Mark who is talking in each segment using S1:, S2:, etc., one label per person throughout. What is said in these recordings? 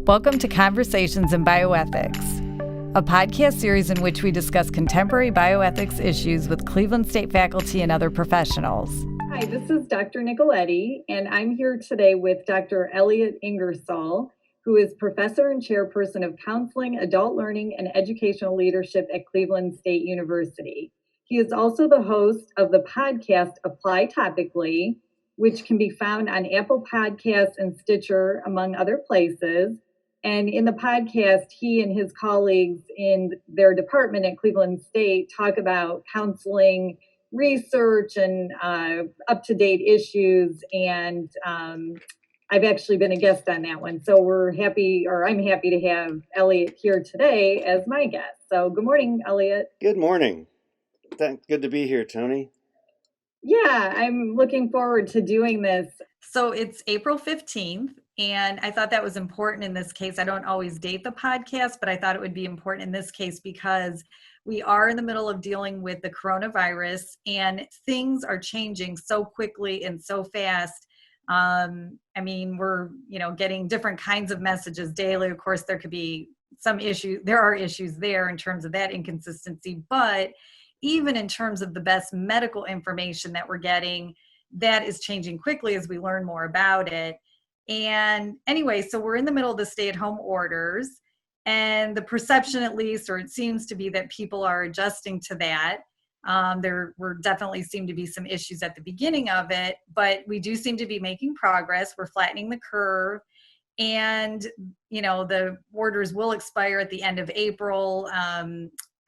S1: Welcome to Conversations in Bioethics, a podcast series in which we discuss contemporary bioethics issues with Cleveland State faculty and other professionals.
S2: Hi, this is Dr. Nicoletti, and I'm here today with Dr. Elliott Ingersoll, who is Professor and Chairperson of Counseling, Adult Learning, and Educational Leadership at Cleveland State University. He is also the host of the podcast Apply Topically, which can be found on Apple Podcasts and Stitcher, among other places. And in the podcast, he and his colleagues in their department at Cleveland State talk about counseling research and up-to-date issues. And I've actually been a guest on that one. So I'm happy to have Elliott here today as my guest. So good morning, Elliott.
S3: Good morning. Good to be here, Tony.
S2: Yeah, I'm looking forward to doing this.
S1: So it's April 15th, and I thought that was important in this case. I don't always date the podcast, but I thought it would be important in this case because we are in the middle of dealing with the coronavirus, and things are changing so quickly and so fast. We're getting different kinds of messages daily. Of course, there could be some issue. There are issues there in terms of that inconsistency, but even in terms of the best medical information that we're getting, that is changing quickly as we learn more about it. And anyway, so we're in the middle of the stay-at-home orders, and the perception, at least, or it seems to be, that people are adjusting to that. There definitely seem to be some issues at the beginning of it, but we do seem to be making progress. We're flattening the curve, and the orders will expire at the end of April.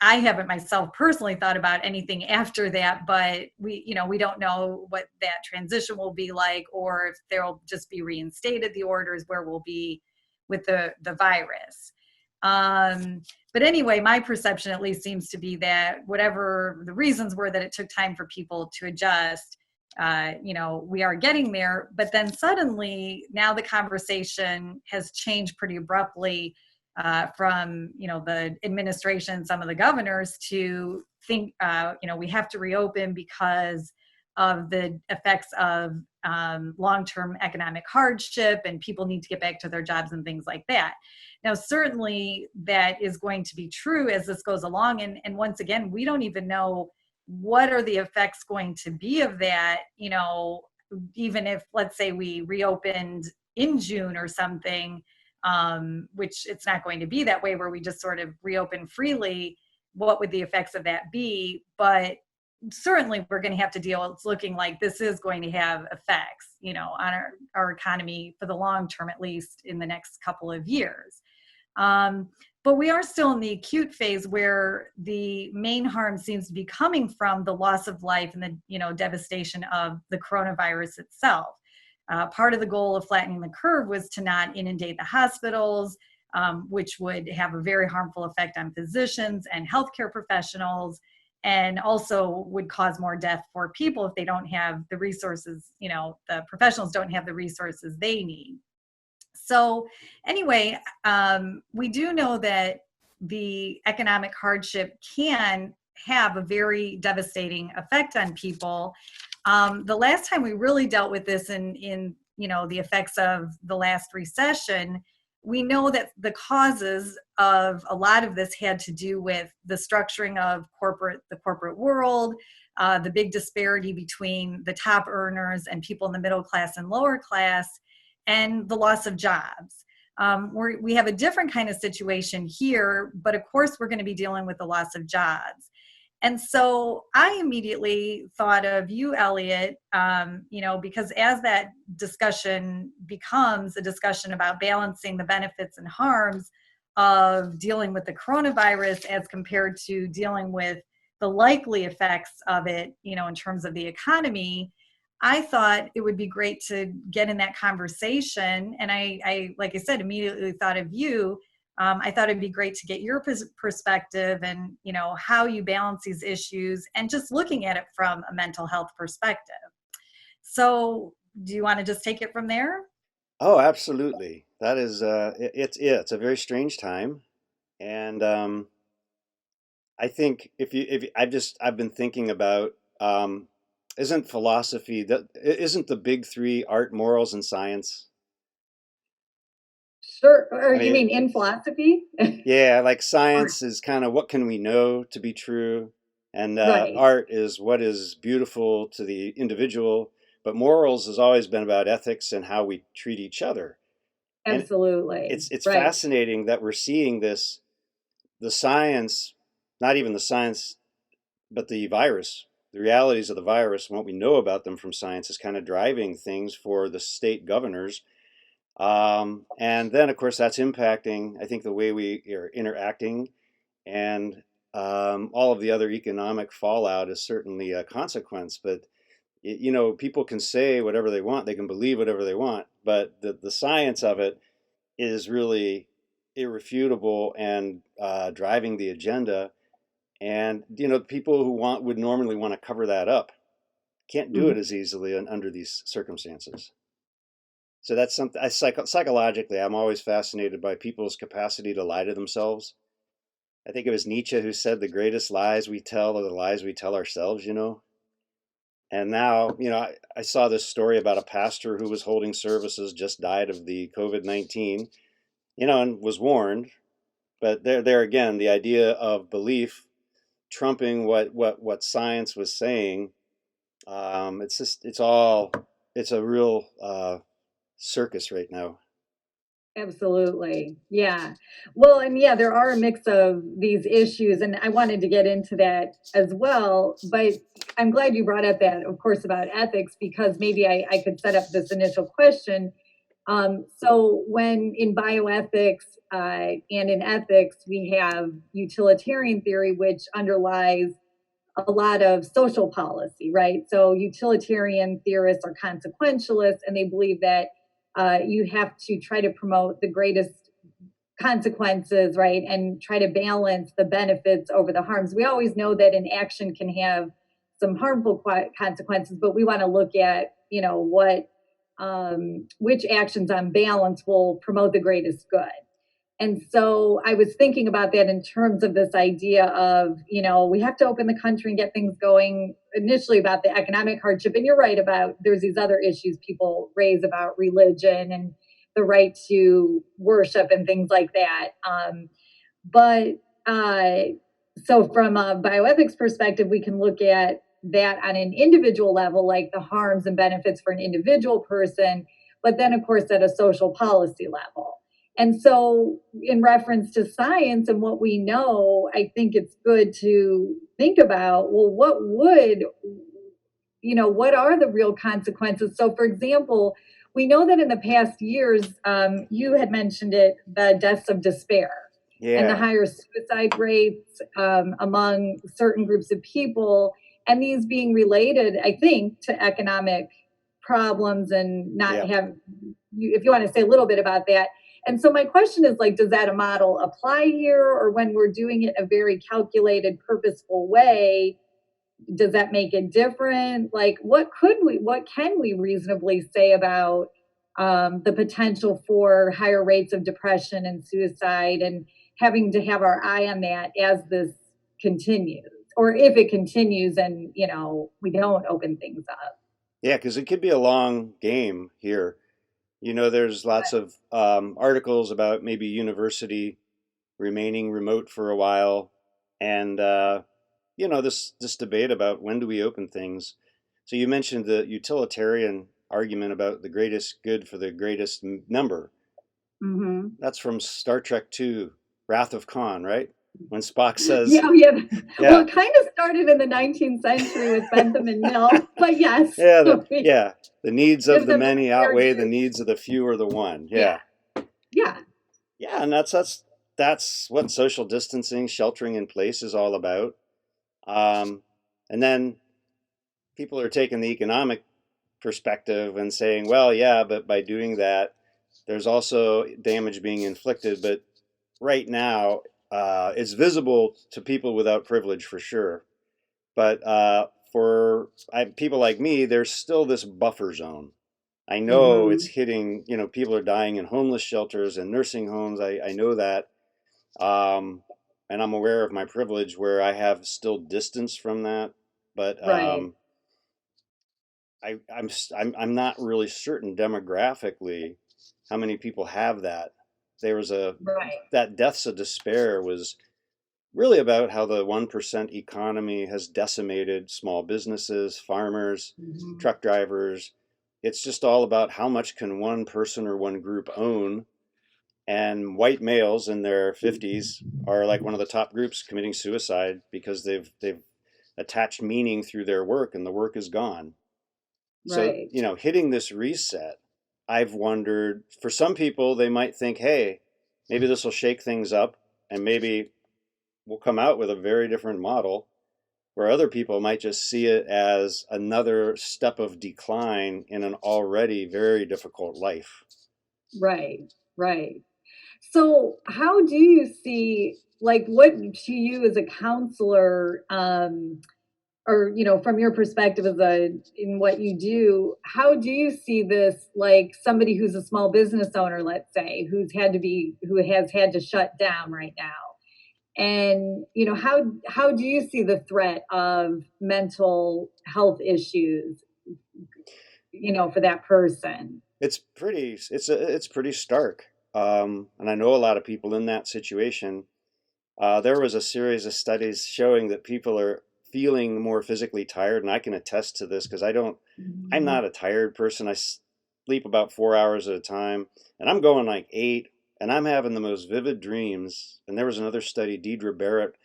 S1: I haven't myself personally thought about anything after that, but we don't know what that transition will be like, or if there'll just be reinstated the orders, where we'll be with the virus. But anyway, my perception at least seems to be that whatever the reasons were that it took time for people to adjust, we are getting there. But then suddenly now the conversation has changed pretty abruptly from the administration, some of the governors, to think we have to reopen because of the effects of long-term economic hardship, and people need to get back to their jobs and things like that. Now, certainly that is going to be true as this goes along, and once again, we don't even know what are the effects going to be of that. Even if, let's say, we reopened in June or something, which it's not going to be that way, where we just sort of reopen freely, what would the effects of that be? But certainly we're going to have to deal. It's looking like this is going to have effects, on our economy for the long term, at least in the next couple of years. But we are still in the acute phase, where the main harm seems to be coming from the loss of life and the devastation of the coronavirus itself. Part of the goal of flattening the curve was to not inundate the hospitals, which would have a very harmful effect on physicians and healthcare professionals, and also would cause more death for people if they don't have the resources, the professionals don't have the resources they need. So anyway, we do know that the economic hardship can have a very devastating effect on people. The last time we really dealt with this in the effects of the last recession, we know that the causes of a lot of this had to do with the structuring of the corporate world, the big disparity between the top earners and people in the middle class and lower class, and the loss of jobs. We have a different kind of situation here, but of course we're going to be dealing with the loss of jobs. And so I immediately thought of you, Elliott, because as that discussion becomes a discussion about balancing the benefits and harms of dealing with the coronavirus as compared to dealing with the likely effects of it, in terms of the economy, I thought it would be great to get in that conversation. And I like I said, immediately thought of you. I thought it'd be great to get your perspective and, how you balance these issues, and just looking at it from a mental health perspective. So do you want to just take it from there?
S3: Oh, absolutely. That is, it's a very strange time. And I think I've been thinking about, isn't the big three art, morals, and science?
S2: Sure. Or
S3: I
S2: you
S3: mean,
S2: mean in philosophy?
S3: yeah, like
S2: Or-
S3: science is kind of what can we know to be true, and
S2: Right.
S3: art is what is beautiful to the individual. But morals has always been about ethics and how we treat each other. And
S2: Absolutely.
S3: it's
S2: Right.
S3: fascinating that we're seeing this, the science, not even the science, but the virus, the realities of the virus and what we know about them from science is kind of driving things for the state governors. And then, of course, that's impacting, I think, the way we are interacting, and all of the other economic fallout is certainly a consequence. But people can say whatever they want, they can believe whatever they want, but the science of it is really irrefutable and driving the agenda. And people who would normally want to cover that up can't do it
S2: Mhm.
S3: as easily under these circumstances. So that's something psychologically, I'm always fascinated by people's capacity to lie to themselves. I think it was Nietzsche who said the greatest lies we tell are the lies we tell ourselves. And now, I saw this story about a pastor who was holding services, just died of the COVID-19, and was warned. But there again, the idea of belief trumping what science was saying. It's a real circus right now.
S2: Absolutely. Yeah. Well, and yeah, there are a mix of these issues, and I wanted to get into that as well. But I'm glad you brought up that, of course, about ethics, because maybe I could set up this initial question. So, when in bioethics and in ethics, we have utilitarian theory, which underlies a lot of social policy, right? So utilitarian theorists are consequentialists, and they believe that you have to try to promote the greatest consequences, right? And try to balance the benefits over the harms. We always know that an action can have some harmful consequences, but we want to look at, which actions on balance will promote the greatest good. And so I was thinking about that in terms of this idea of, we have to open the country and get things going initially about the economic hardship. And you're right about there's these other issues people raise about religion and the right to worship and things like that. But so from a bioethics perspective, we can look at that on an individual level, like the harms and benefits for an individual person, but then, of course, at a social policy level. And so, in reference to science and what we know, I think it's good to think about, well, what are the real consequences? So, for example, we know that in the past years, you had mentioned it, the deaths of despair and the
S3: Yeah,
S2: higher suicide rates among certain groups of people, and these being related, I think, to economic problems and not
S3: yeah.
S2: have, if you want to say a little bit about that. And so my question is, like, does that a model apply here, or when we're doing it in a very calculated, purposeful way, does that make it different? Like, what can we reasonably say about the potential for higher rates of depression and suicide, and having to have our eye on that as this continues, or if it continues and we don't open things up?
S3: Yeah, because it could be a long game here. There's lots of articles about maybe university remaining remote for a while, and this debate about when do we open things. So you mentioned the utilitarian argument about the greatest good for the greatest number.
S2: Mm-hmm.
S3: That's from Star Trek II, Wrath of Khan, right? When Spock says,
S2: Yeah, yeah. Well,
S3: "Yeah,
S2: it kind of started in the 19th century with Bentham and Mill, but yes,
S3: yeah,
S2: we
S3: the needs of
S2: give
S3: the
S2: them a
S3: many
S2: fair
S3: outweigh the
S2: due.
S3: needs of the few or the one."
S2: Yeah,
S3: Yeah,
S2: yeah.
S3: yeah, and that's what social distancing, sheltering in place is all about. Um, and then people are taking the economic perspective and saying, well, yeah, but by doing that, there's also damage being inflicted. But right now, it's visible to people without privilege for sure. But for people like me, there's still this buffer zone. I know it's
S2: Hmm.
S3: hitting, people are dying in homeless shelters and nursing homes. I know that. Um, and I'm aware of my privilege where I have still distance from that. But
S2: Right.
S3: I'm not really certain demographically how many people have that. there was
S2: Right.
S3: that deaths of despair was really about how the 1% economy has decimated small businesses, farmers,
S2: Mhm.
S3: truck drivers. It's just all about how much can one person or one group own. And white males in their 50s are like one of the top groups committing suicide because they've attached meaning through their work and the work is gone. So,
S2: Right.
S3: hitting this reset, I've wondered, for some people, they might think, hey, maybe this will shake things up and maybe we'll come out with a very different model, where other people might just see it as another step of decline in an already very difficult life.
S2: Right. Right. So, how do you see, like, what to you as a counselor, or from your perspective as a in what you do, how do you see this, like somebody who's a small business owner, let's say, who has had to shut down right now, and how do you see the threat of mental health issues, for that person?
S3: It's pretty stark. And I know a lot of people in that situation. There was a series of studies showing that people are feeling more physically tired, and I can attest to this because I'm
S2: Mhm.
S3: not a tired person. I sleep about 4 hours at a time, and I'm going like 8, and I'm having the most vivid dreams. And there was another study, Deidre Barrett.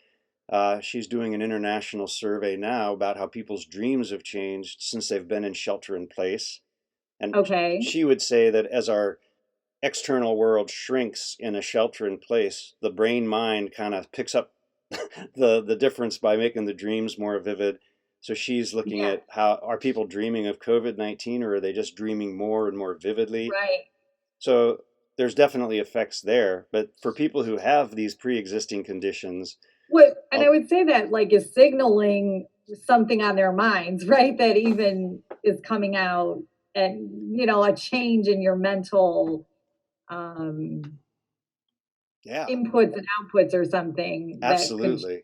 S3: She's doing an international survey now about how people's dreams have changed since they've been in shelter in place. And
S2: Okay.
S3: she would say that as our external world shrinks in a shelter in place, the brain mind kind of picks up the difference by making the dreams more vivid. So she's looking
S2: Yeah.
S3: at how are people dreaming of COVID-19, or are they just dreaming more and more vividly?
S2: Right.
S3: So there's definitely effects there. But for people who have these pre-existing conditions,
S2: What and
S3: uh,
S2: I would say that, like, is signaling something on their minds, right? That even is coming out, and, a change in your mental, um,
S3: yeah,
S2: inputs and outputs or something that
S3: absolutely.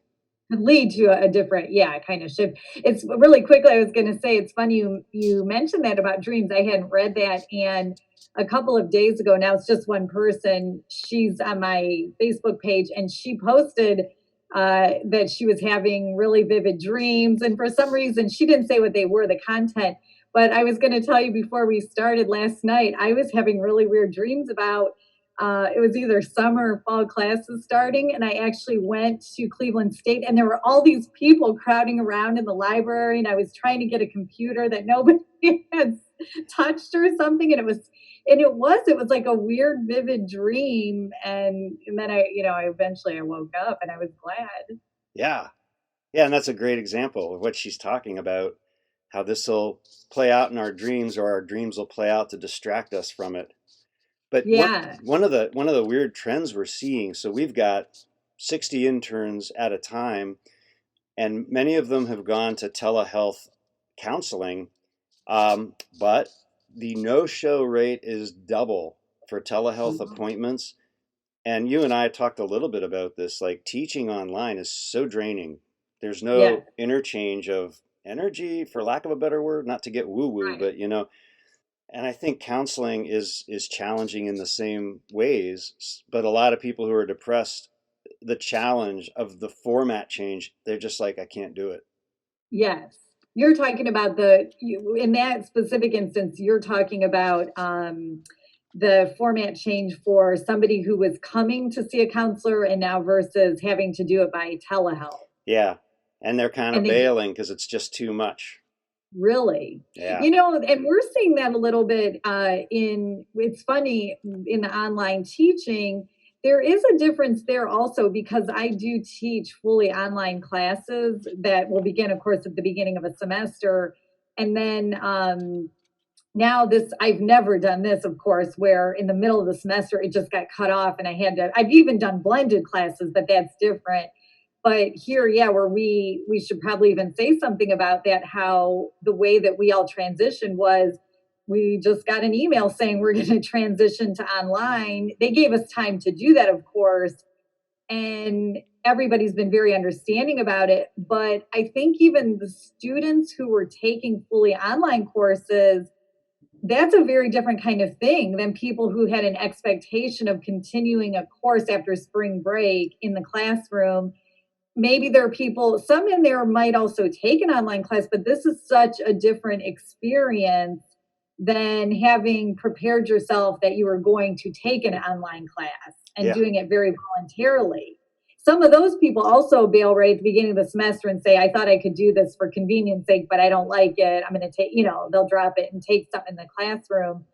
S2: could lead to a different, yeah, kind of shift. It's really quickly, I was gonna say, it's funny you mentioned that about dreams. I hadn't read that, and a couple of days ago, now it's just one person, she's on my Facebook page, and she posted, that she was having really vivid dreams, and for some reason, she didn't say what they were, the content, but I was gonna tell you before we started last night, I was having really weird dreams about, it was either summer or fall classes starting, and I actually went to Cleveland State, and there were all these people crowding around in the library, and I was trying to get a computer that nobody had touched or something, and it was like a weird, vivid dream, and then I eventually I woke up, and I was glad.
S3: Yeah. Yeah, and that's a great example of what she's talking about, how this will play out in our dreams, or our dreams will play out to distract us from it. But
S2: Yeah.
S3: one of the weird trends we're seeing, so we've got 60 interns at a time, and many of them have gone to telehealth counseling, but the no-show rate is double for telehealth
S2: Mhm.
S3: appointments. And you and I talked a little bit about this. Like, teaching online is so draining. There's
S2: Yeah.
S3: no interchange of energy, for lack of a better word, not to get woo-woo,
S2: Right.
S3: but and I think counseling is challenging in the same ways. But a lot of people who are depressed, the challenge of the format change, they're just like, I can't do it.
S2: Yes. You're talking about in that specific instance, you're talking about, the format change for somebody who was coming to see a counselor and now versus having to do it by telehealth.
S3: Yeah. And they're kind
S2: And
S3: of
S2: they
S3: bailing because it's just too much.
S2: really,
S3: Yeah.
S2: and we're seeing that a little bit, it's funny, in the online teaching, there is a difference there also because I do teach fully online classes that will begin, of course, at the beginning of a semester. And then, now I've never done this, of course, where in the middle of the semester it just got cut off and I've even done blended classes, but that's different. But here, yeah, where we should probably even say something about that, how the way that we all transitioned was we just got an email saying we're going to transition to online. They gave us time to do that, of course, and everybody's been very understanding about it. But I think even the students who were taking fully online courses, that's a very different kind of thing than people who had an expectation of continuing a course after spring break in the classroom. Maybe there are people, some in there might also take an online class, but this is such a different experience than having prepared yourself that you were going to take an online class and
S3: Yeah.
S2: doing it very voluntarily. Some of those people also bail right at the beginning of the semester and say, I thought I could do this for convenience sake, but I don't like it. I'm going to take, they'll drop it and take something in the classroom.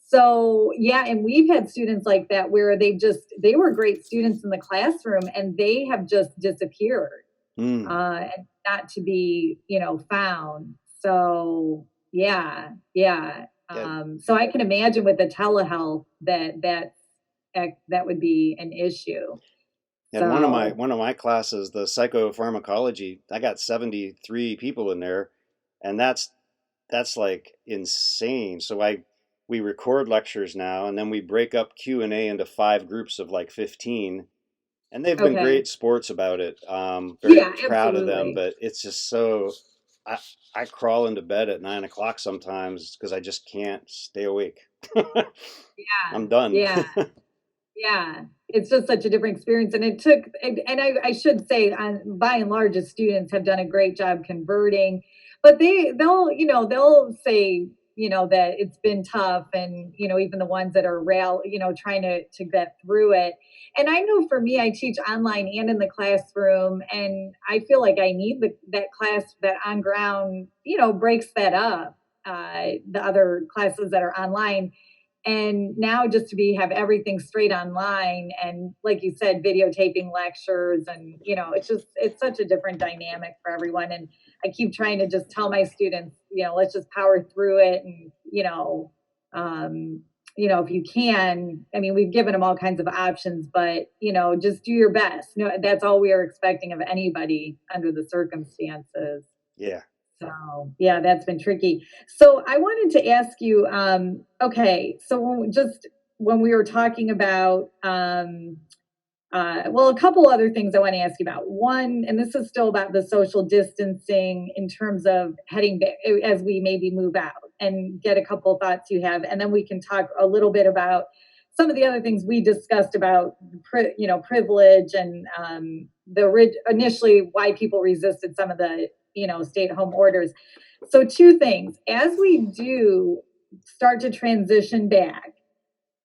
S2: So yeah, and we've had students like that where they were great students in the classroom and they have just disappeared, and not to be, found. So yeah.
S3: Yeah.
S2: So I can imagine with the telehealth that would be an issue.
S3: And one of my classes, the psychopharmacology, I got 73 people in there, and that's like insane. So we record lectures now, and then we break up Q&A into 5 groups of like 15, and they've been great sports about it. Very proud of them, but it's just so I crawl into bed at 9 o'clock sometimes because I just can't stay awake. I'm done.
S2: Yeah, it's just such a different experience. And I should say, by and large, the students have done a great job converting, but they'll say, that it's been tough, and, even the ones that are trying to get through it. And I know for me, I teach online and in the classroom, and I feel like I need that class, that on ground, breaks that up, the other classes that are online. And now just to have everything straight online, and like you said, videotaping lectures, and it's such a different dynamic for everyone. And I keep trying to just tell my students, let's just power through it. And if you can, I mean, we've given them all kinds of options, but just do your best. That's all we are expecting of anybody under the circumstances.
S3: Yeah.
S2: So yeah, that's been tricky. So I wanted to ask you, okay, so when we were talking about, a couple other things I want to ask you about. One, and this is still about the social distancing in terms of heading back as we maybe move out, and get a couple of thoughts you have, and then we can talk a little bit about some of the other things we discussed about, privilege, and initially why people resisted some of the stay-at-home orders. So 2 things. As we do start to transition back,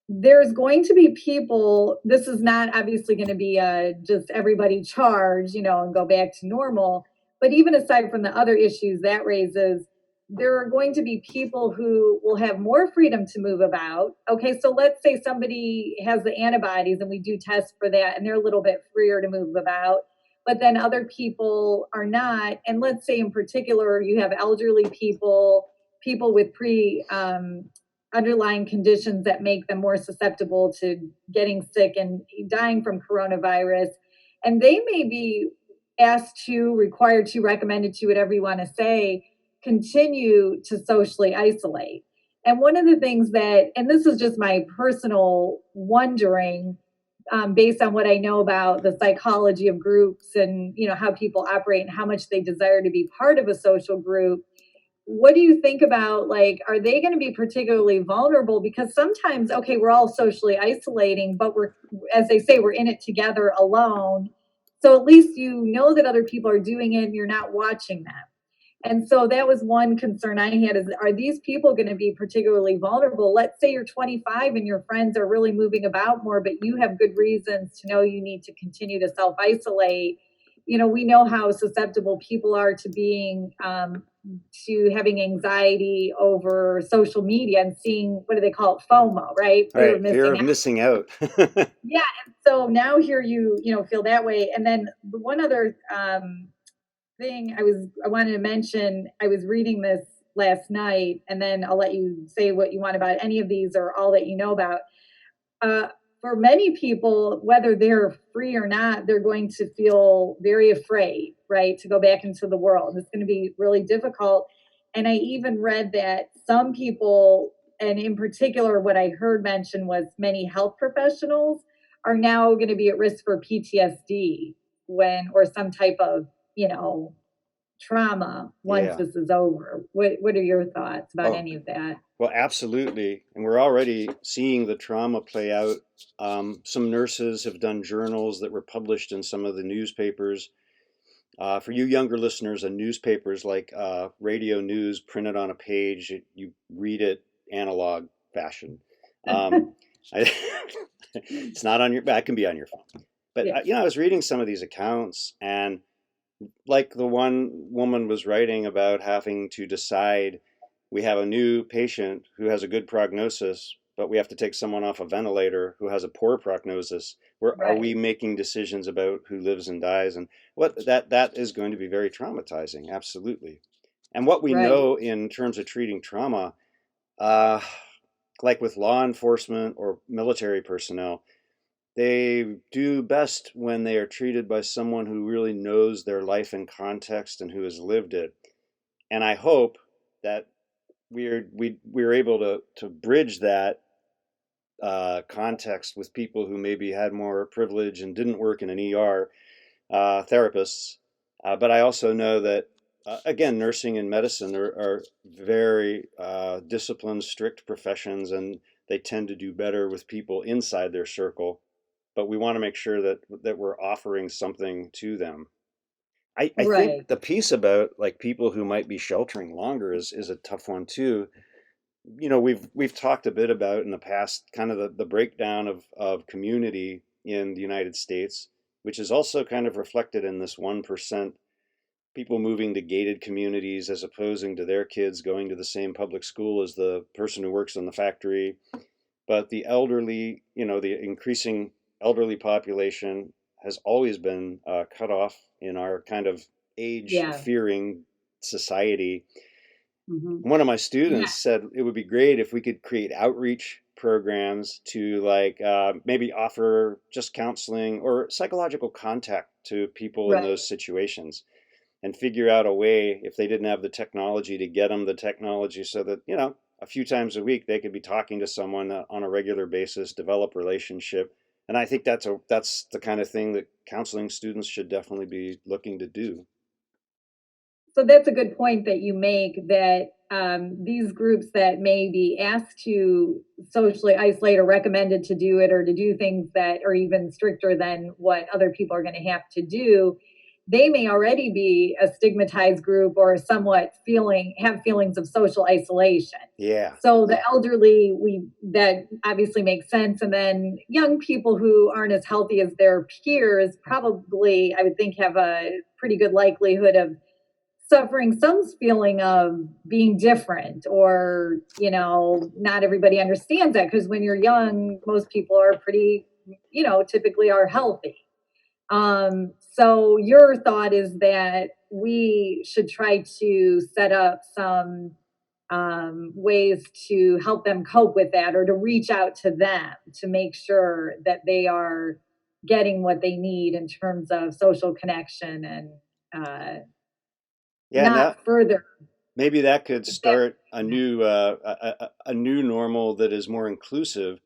S2: there's going to be people, this is not obviously going to be just everybody charge, and go back to normal. But even aside from the other issues that raises, there are going to be people who will have more freedom to move about. Okay, so let's say somebody has the antibodies and we do test for that, and they're a little bit freer to move about. But then other people are not. And let's say in particular, you have elderly people with underlying conditions that make them more susceptible to getting sick and dying from coronavirus. And they may be required to, recommended to, whatever you want to say, continue to socially isolate. And one of the things and this is just my personal wondering, based on what I know about the psychology of groups, and how people operate and how much they desire to be part of a social group. What do you think about, like, are they going to be particularly vulnerable? Because sometimes, okay, we're all socially isolating, but we're, as they say, we're in it together alone. So at least that other people are doing it and you're not watching them. And so that was one concern I had, is, are these people going to be particularly vulnerable? Let's say you're 25 and your friends are really moving about more, but you have good reasons to know you need to continue to self-isolate. We know how susceptible people are to being, to having anxiety over social media and seeing, what do they call it? FOMO, right?
S3: Fear of missing out.
S2: Yeah. And so now here you feel that way. And then the one other, thing I wanted to mention, I was reading this last night, and then I'll let you say what you want about any of these or all that you know about. For many people, whether they're free or not, they're going to feel very afraid, right, to go back into the world. It's going to be really difficult. And I even read that some people, and in particular, what I heard mentioned was many health professionals are now going to be at risk for PTSD or some type of, trauma once
S3: Yeah.
S2: this is over. What are your thoughts about
S3: Oh,
S2: any of that?
S3: well, absolutely. And we're already seeing the trauma play out. Some nurses have done journals that were published in some of the newspapers. For you younger listeners, a newspaper is like radio news printed on a page. You read it analog fashion. I, it's not on your, that can be on your phone. But,
S2: Yeah.
S3: I was reading some of these accounts, and like the one woman was writing about having to decide, we have a new patient who has a good prognosis, but we have to take someone off a ventilator who has a poor prognosis. Where are we
S2: Right.
S3: making decisions about who lives and dies? And what that is going to be very traumatizing, absolutely. And what we
S2: Right.
S3: know in terms of treating trauma, uh, like with law enforcement or military personnel, they do best when they are treated by someone who really knows their life in context and who has lived it. And I hope that we're able to bridge that context with people who maybe had more privilege and didn't work in an ER, therapists. But I also know that, again, nursing and medicine are very disciplined, strict professions, and they tend to do better with people inside their circle. But we want to make sure that we're offering something to them. I think
S2: Right.
S3: the piece about like people who might be sheltering longer is a tough one too. We've talked a bit about in the past kind of the breakdown of community in the United States, which is also kind of reflected in this 1% people moving to gated communities as opposing to their kids going to the same public school as the person who works in the factory. But the elderly, the increasing elderly population has always been cut off in our kind of age
S2: Yeah.
S3: fearing society.
S2: Hmm.
S3: One of my
S2: Yeah.
S3: students said it would be great if we could create outreach programs to like maybe offer just counseling or psychological contact to people in
S2: Right.
S3: those situations, and figure out a way, if they didn't have the technology, to get them the technology so that a few times a week they could be talking to someone on a regular basis, develop relationship. And I think that's the kind of thing that counseling students should definitely be looking to do.
S2: So that's a good point that you make, that these groups that may be asked to socially isolate or recommended to do it or to do things that are even stricter than what other people are going to have to do, they may already be a stigmatized group or somewhat have feelings of social isolation.
S3: Yeah.
S2: So the elderly, that obviously makes sense. And then young people who aren't as healthy as their peers probably, I would think, have a pretty good likelihood of suffering some feeling of being different, or not everybody understands that, because when you're young most people are pretty, typically are healthy. So your thought is that we should try to set up some ways to help them cope with that, or to reach out to them to make sure that they are getting what they need in terms of social connection, and
S3: Yeah, now
S2: not further.
S3: maybe that could
S2: If that,
S3: start a new normal that is more inclusive.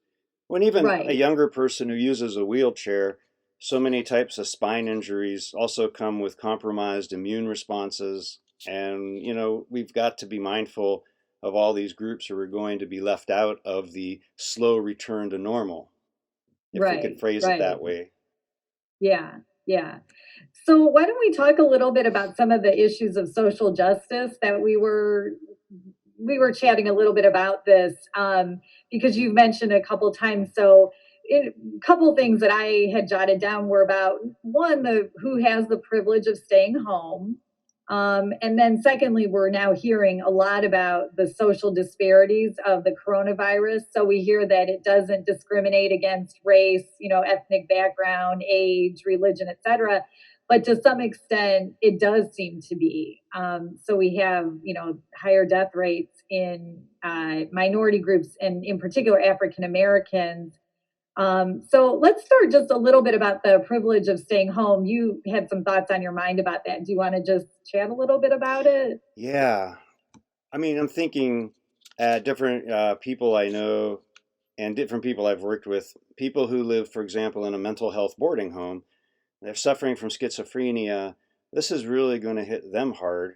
S3: When even a
S2: right,
S3: younger person who uses a wheelchair, so many types of spine injuries also come with compromised immune responses. And, we've got to be mindful of all these groups who are going to be left out of the slow return to normal, if we could
S2: right,
S3: phrase it
S2: right.
S3: that way.
S2: Yeah, yeah. So why don't we talk a little bit about some of the issues of social justice that we were chatting a little bit about this, because you've mentioned a couple times. So a couple things that I had jotted down were about, one, the who has the privilege of staying home. And then secondly, we're now hearing a lot about the social disparities of the coronavirus. So we hear that it doesn't discriminate against race, ethnic background, age, religion, etc. But to some extent, it does seem to be. So we have, higher death rates in minority groups, and in particular African Americans. So let's start just a little bit about the privilege of staying home. You had some thoughts on your mind about that. Do you want to just chat a little bit about it?
S3: Yeah. I mean, I'm thinking different people I know and different people I've worked with, people who live, for example, in a mental health boarding home. They're suffering from schizophrenia. this is really going to hit them hard.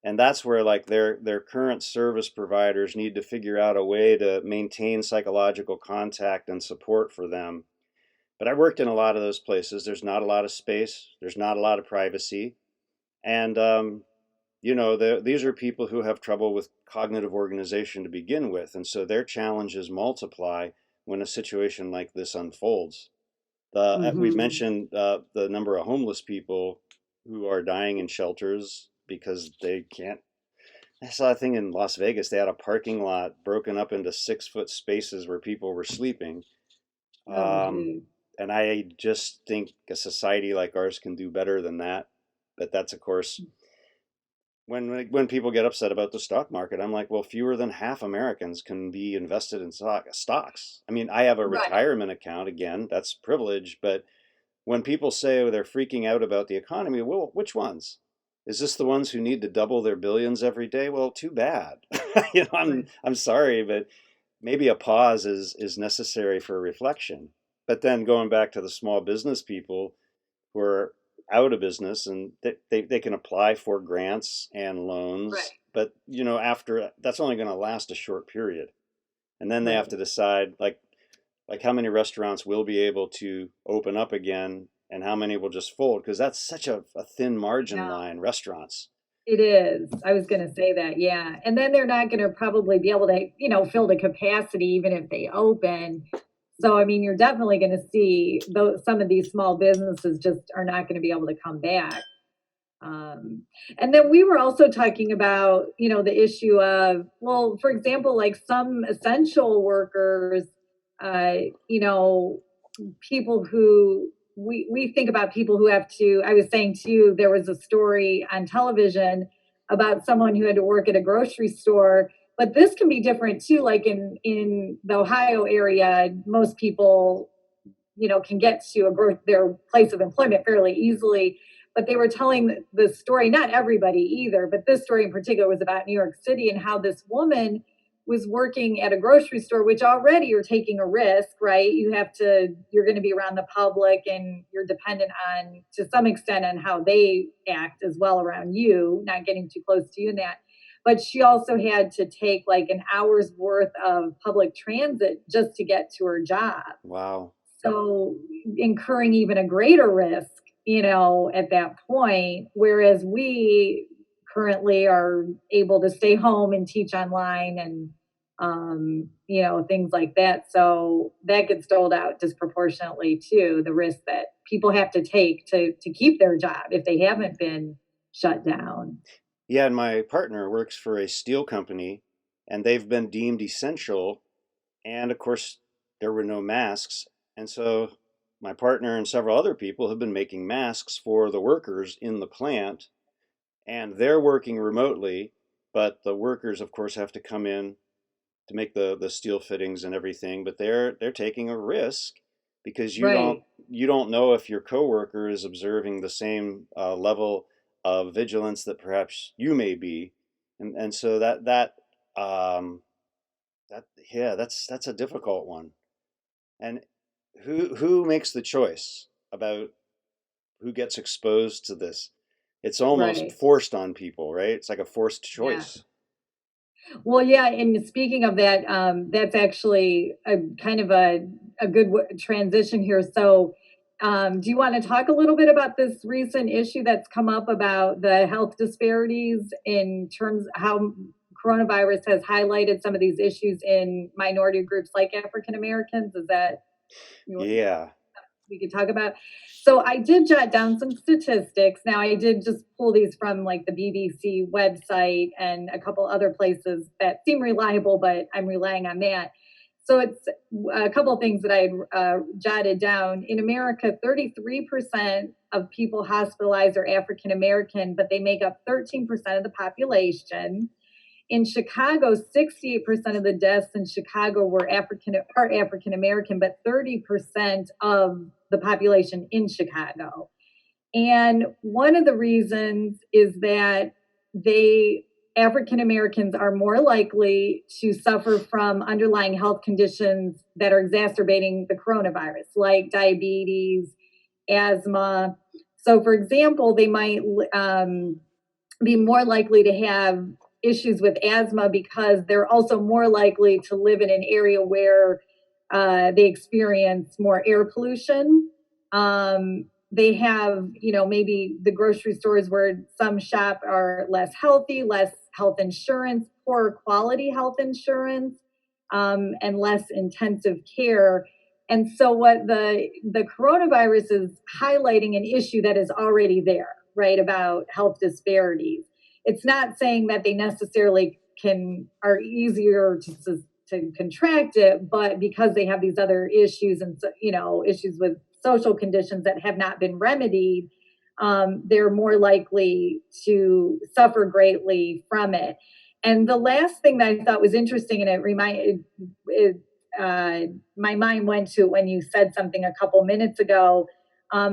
S3: And that's where like their current service providers need to figure out a way to maintain psychological contact and support for them. But I worked in a lot of those places. There's not a lot of space. There's not a lot of privacy. And, these are people who have trouble with cognitive organization to begin with. And so their challenges multiply when a situation like this unfolds. We've mentioned the number of homeless people who are dying in shelters because they can't. I saw a thing in Las Vegas. They had a parking lot broken up into 6-foot spaces where people were sleeping. And I just think a society like ours can do better than that. But that's, of course, when people get upset about the stock market, I'm like, well, fewer than half Americans can be invested in stocks. I mean, I have a retirement account. Again, that's privilege. But when people say they're freaking out about the economy, well, which ones? Is this the ones who need to double their billions every day? Well, too bad. I'm sorry, but maybe a pause is necessary for reflection. But then going back to the small business people who are out of business, and they can apply for grants and loans, but after that's only going to last a short period, and then they have to decide like how many restaurants will be able to open up again and how many will just fold, because that's such a thin margin line, restaurants.
S2: It is. I was going to say that, yeah. And then they're not going to probably be able to, fill the capacity even if they open. So, I mean, you're definitely going to see some of these small businesses just are not going to be able to come back. And then we were also talking about, the issue of, well, for example, like some essential workers, people who we think about people who have to, I was saying to you, there was a story on television about someone who had to work at a grocery store. But this can be different too. Like in the Ohio area, most people, can get to their place of employment fairly easily. But they were telling the story, not everybody either, but this story in particular was about New York City and how this woman was working at a grocery store, which already you're taking a risk, right? You're going to be around the public and you're dependent on, to some extent, on how they act as well around you, not getting too close to you in that. But she also had to take like an hour's worth of public transit just to get to her job.
S3: Wow.
S2: So incurring even a greater risk, at that point, whereas we currently are able to stay home and teach online and, things like that. So that gets doled out disproportionately too, the risk that people have to take to keep their job if they haven't been shut down.
S3: Yeah, and my partner works for a steel company, and they've been deemed essential. And of course, there were no masks. And so my partner and several other people have been making masks for the workers in the plant, and they're working remotely. But the workers, of course, have to come in to make the steel fittings and everything. But they're taking a risk because you don't know if your coworker is observing the same level of vigilance that perhaps you may be, and so that's a difficult one. And who makes the choice about who gets exposed to this? It's almost forced on people, right? It's like a forced choice.
S2: Yeah. Well, yeah, and speaking of that, that's actually a kind of a good transition here. So do you want to talk a little bit about this recent issue that's come up about the health disparities in terms of how coronavirus has highlighted some of these issues in minority groups like African Americans? Is that we could talk about? So I did jot down some statistics. Now I did just pull these from like the BBC website and a couple other places that seem reliable, but I'm relying on that. So it's a couple of things that I jotted down. In America, 33% of people hospitalized are African American, but they make up 13% of the population. In Chicago, 68% of the deaths in Chicago are African American, but 30% of the population in Chicago. And one of the reasons is that African Americans are more likely to suffer from underlying health conditions that are exacerbating the coronavirus, like diabetes, asthma. So, for example, they might be more likely to have issues with asthma because they're also more likely to live in an area where they experience more air pollution. They have, maybe the grocery stores where some shop are less healthy, less health insurance, poor quality health insurance, and less intensive care. And so, what the coronavirus is highlighting an issue that is already there, right? About health disparities. It's not saying that they necessarily are easier to contract it, but because they have these other issues and issues with social conditions that have not been remedied, they're more likely to suffer greatly from it. And the last thing that I thought was interesting, and my mind went to when you said something a couple minutes ago.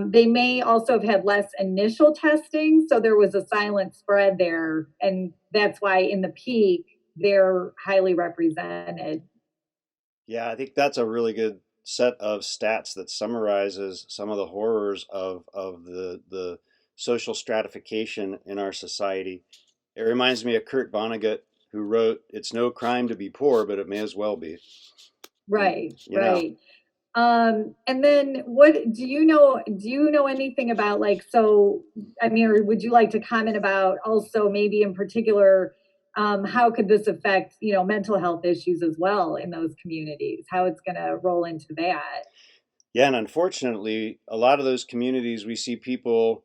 S2: They may also have had less initial testing, so there was a silent spread there, and that's why in the peak they're highly represented.
S3: Yeah, I think that's a really good set of stats that summarizes some of the horrors of the social stratification in our society. It reminds me of Kurt Vonnegut, who wrote, "It's no crime to be poor, but it may as well be."
S2: Right,
S3: You know,
S2: right. And then what do you know anything about, like, so, I mean, or would you like to comment about also maybe in particular, how could this affect, mental health issues as well in those communities, how it's going to roll into that?
S3: yeah, and unfortunately, a lot of those communities we see people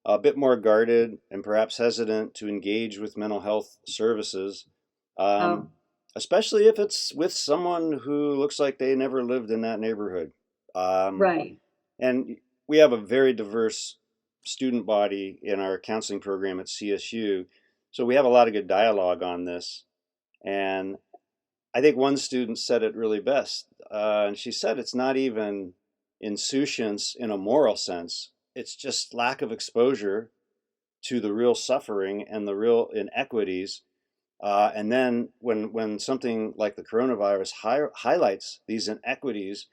S3: a bit more guarded and perhaps hesitant to engage with mental health services, um,
S2: Oh,
S3: especially if it's with someone who looks like they never lived in that neighborhood. Um,
S2: right,
S3: and we have a very diverse student body in our counseling program at CSU, so we have a lot of good dialogue on this. And I think one student said it really best. And she said it's not even insouciance in a moral sense, it's just lack of exposure to the real suffering and the real inequities. And then when something like the coronavirus highlights these inequities,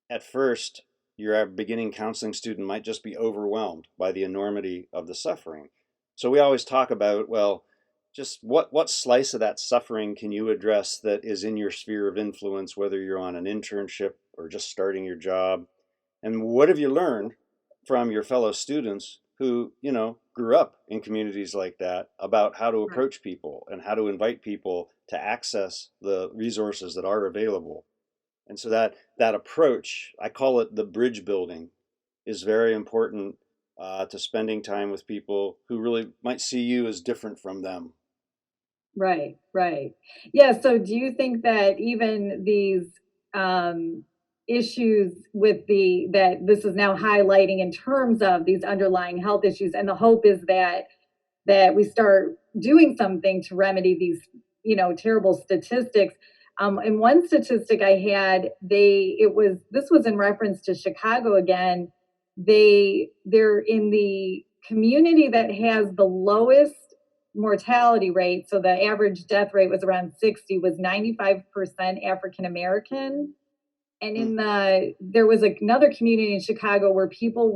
S3: at first, your beginning counseling student might just be overwhelmed by the enormity of the suffering. So we always talk about, well, just what slice of that suffering can you address that is in your sphere of influence, whether you're on an internship or just starting your job? And what have you learned from your fellow students who, grew up in communities like that about how to
S2: right,
S3: approach people and how to invite people to access the resources that are available? And so that approach, I call it the bridge building, is very important to spending time with people who really might see you as different from them.
S2: right, right. Yeah, so do you think that even these issues with the that this is now highlighting in terms of these underlying health issues, and the hope is that we start doing something to remedy these, terrible statistics. And one statistic I had, this was in reference to Chicago again. They're in the community that has the lowest mortality rate. So the average death rate was around 60, was 95% African American. And
S3: Hmm.
S2: there was another community in Chicago where people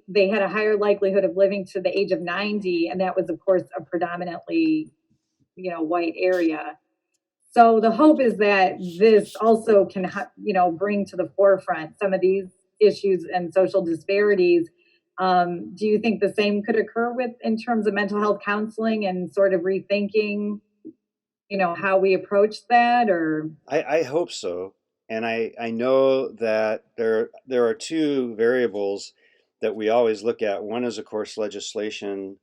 S2: they had a higher likelihood of living to the age of 90. And that was, of course, a predominantly, white area. So the hope is that this also can, bring to the forefront some of these issues and social disparities. Do you think the same could occur in terms of mental health counseling and sort of rethinking, how we approach that, or?
S3: I hope so. And I know that there are two variables that we always look at. One is, of course, legislation,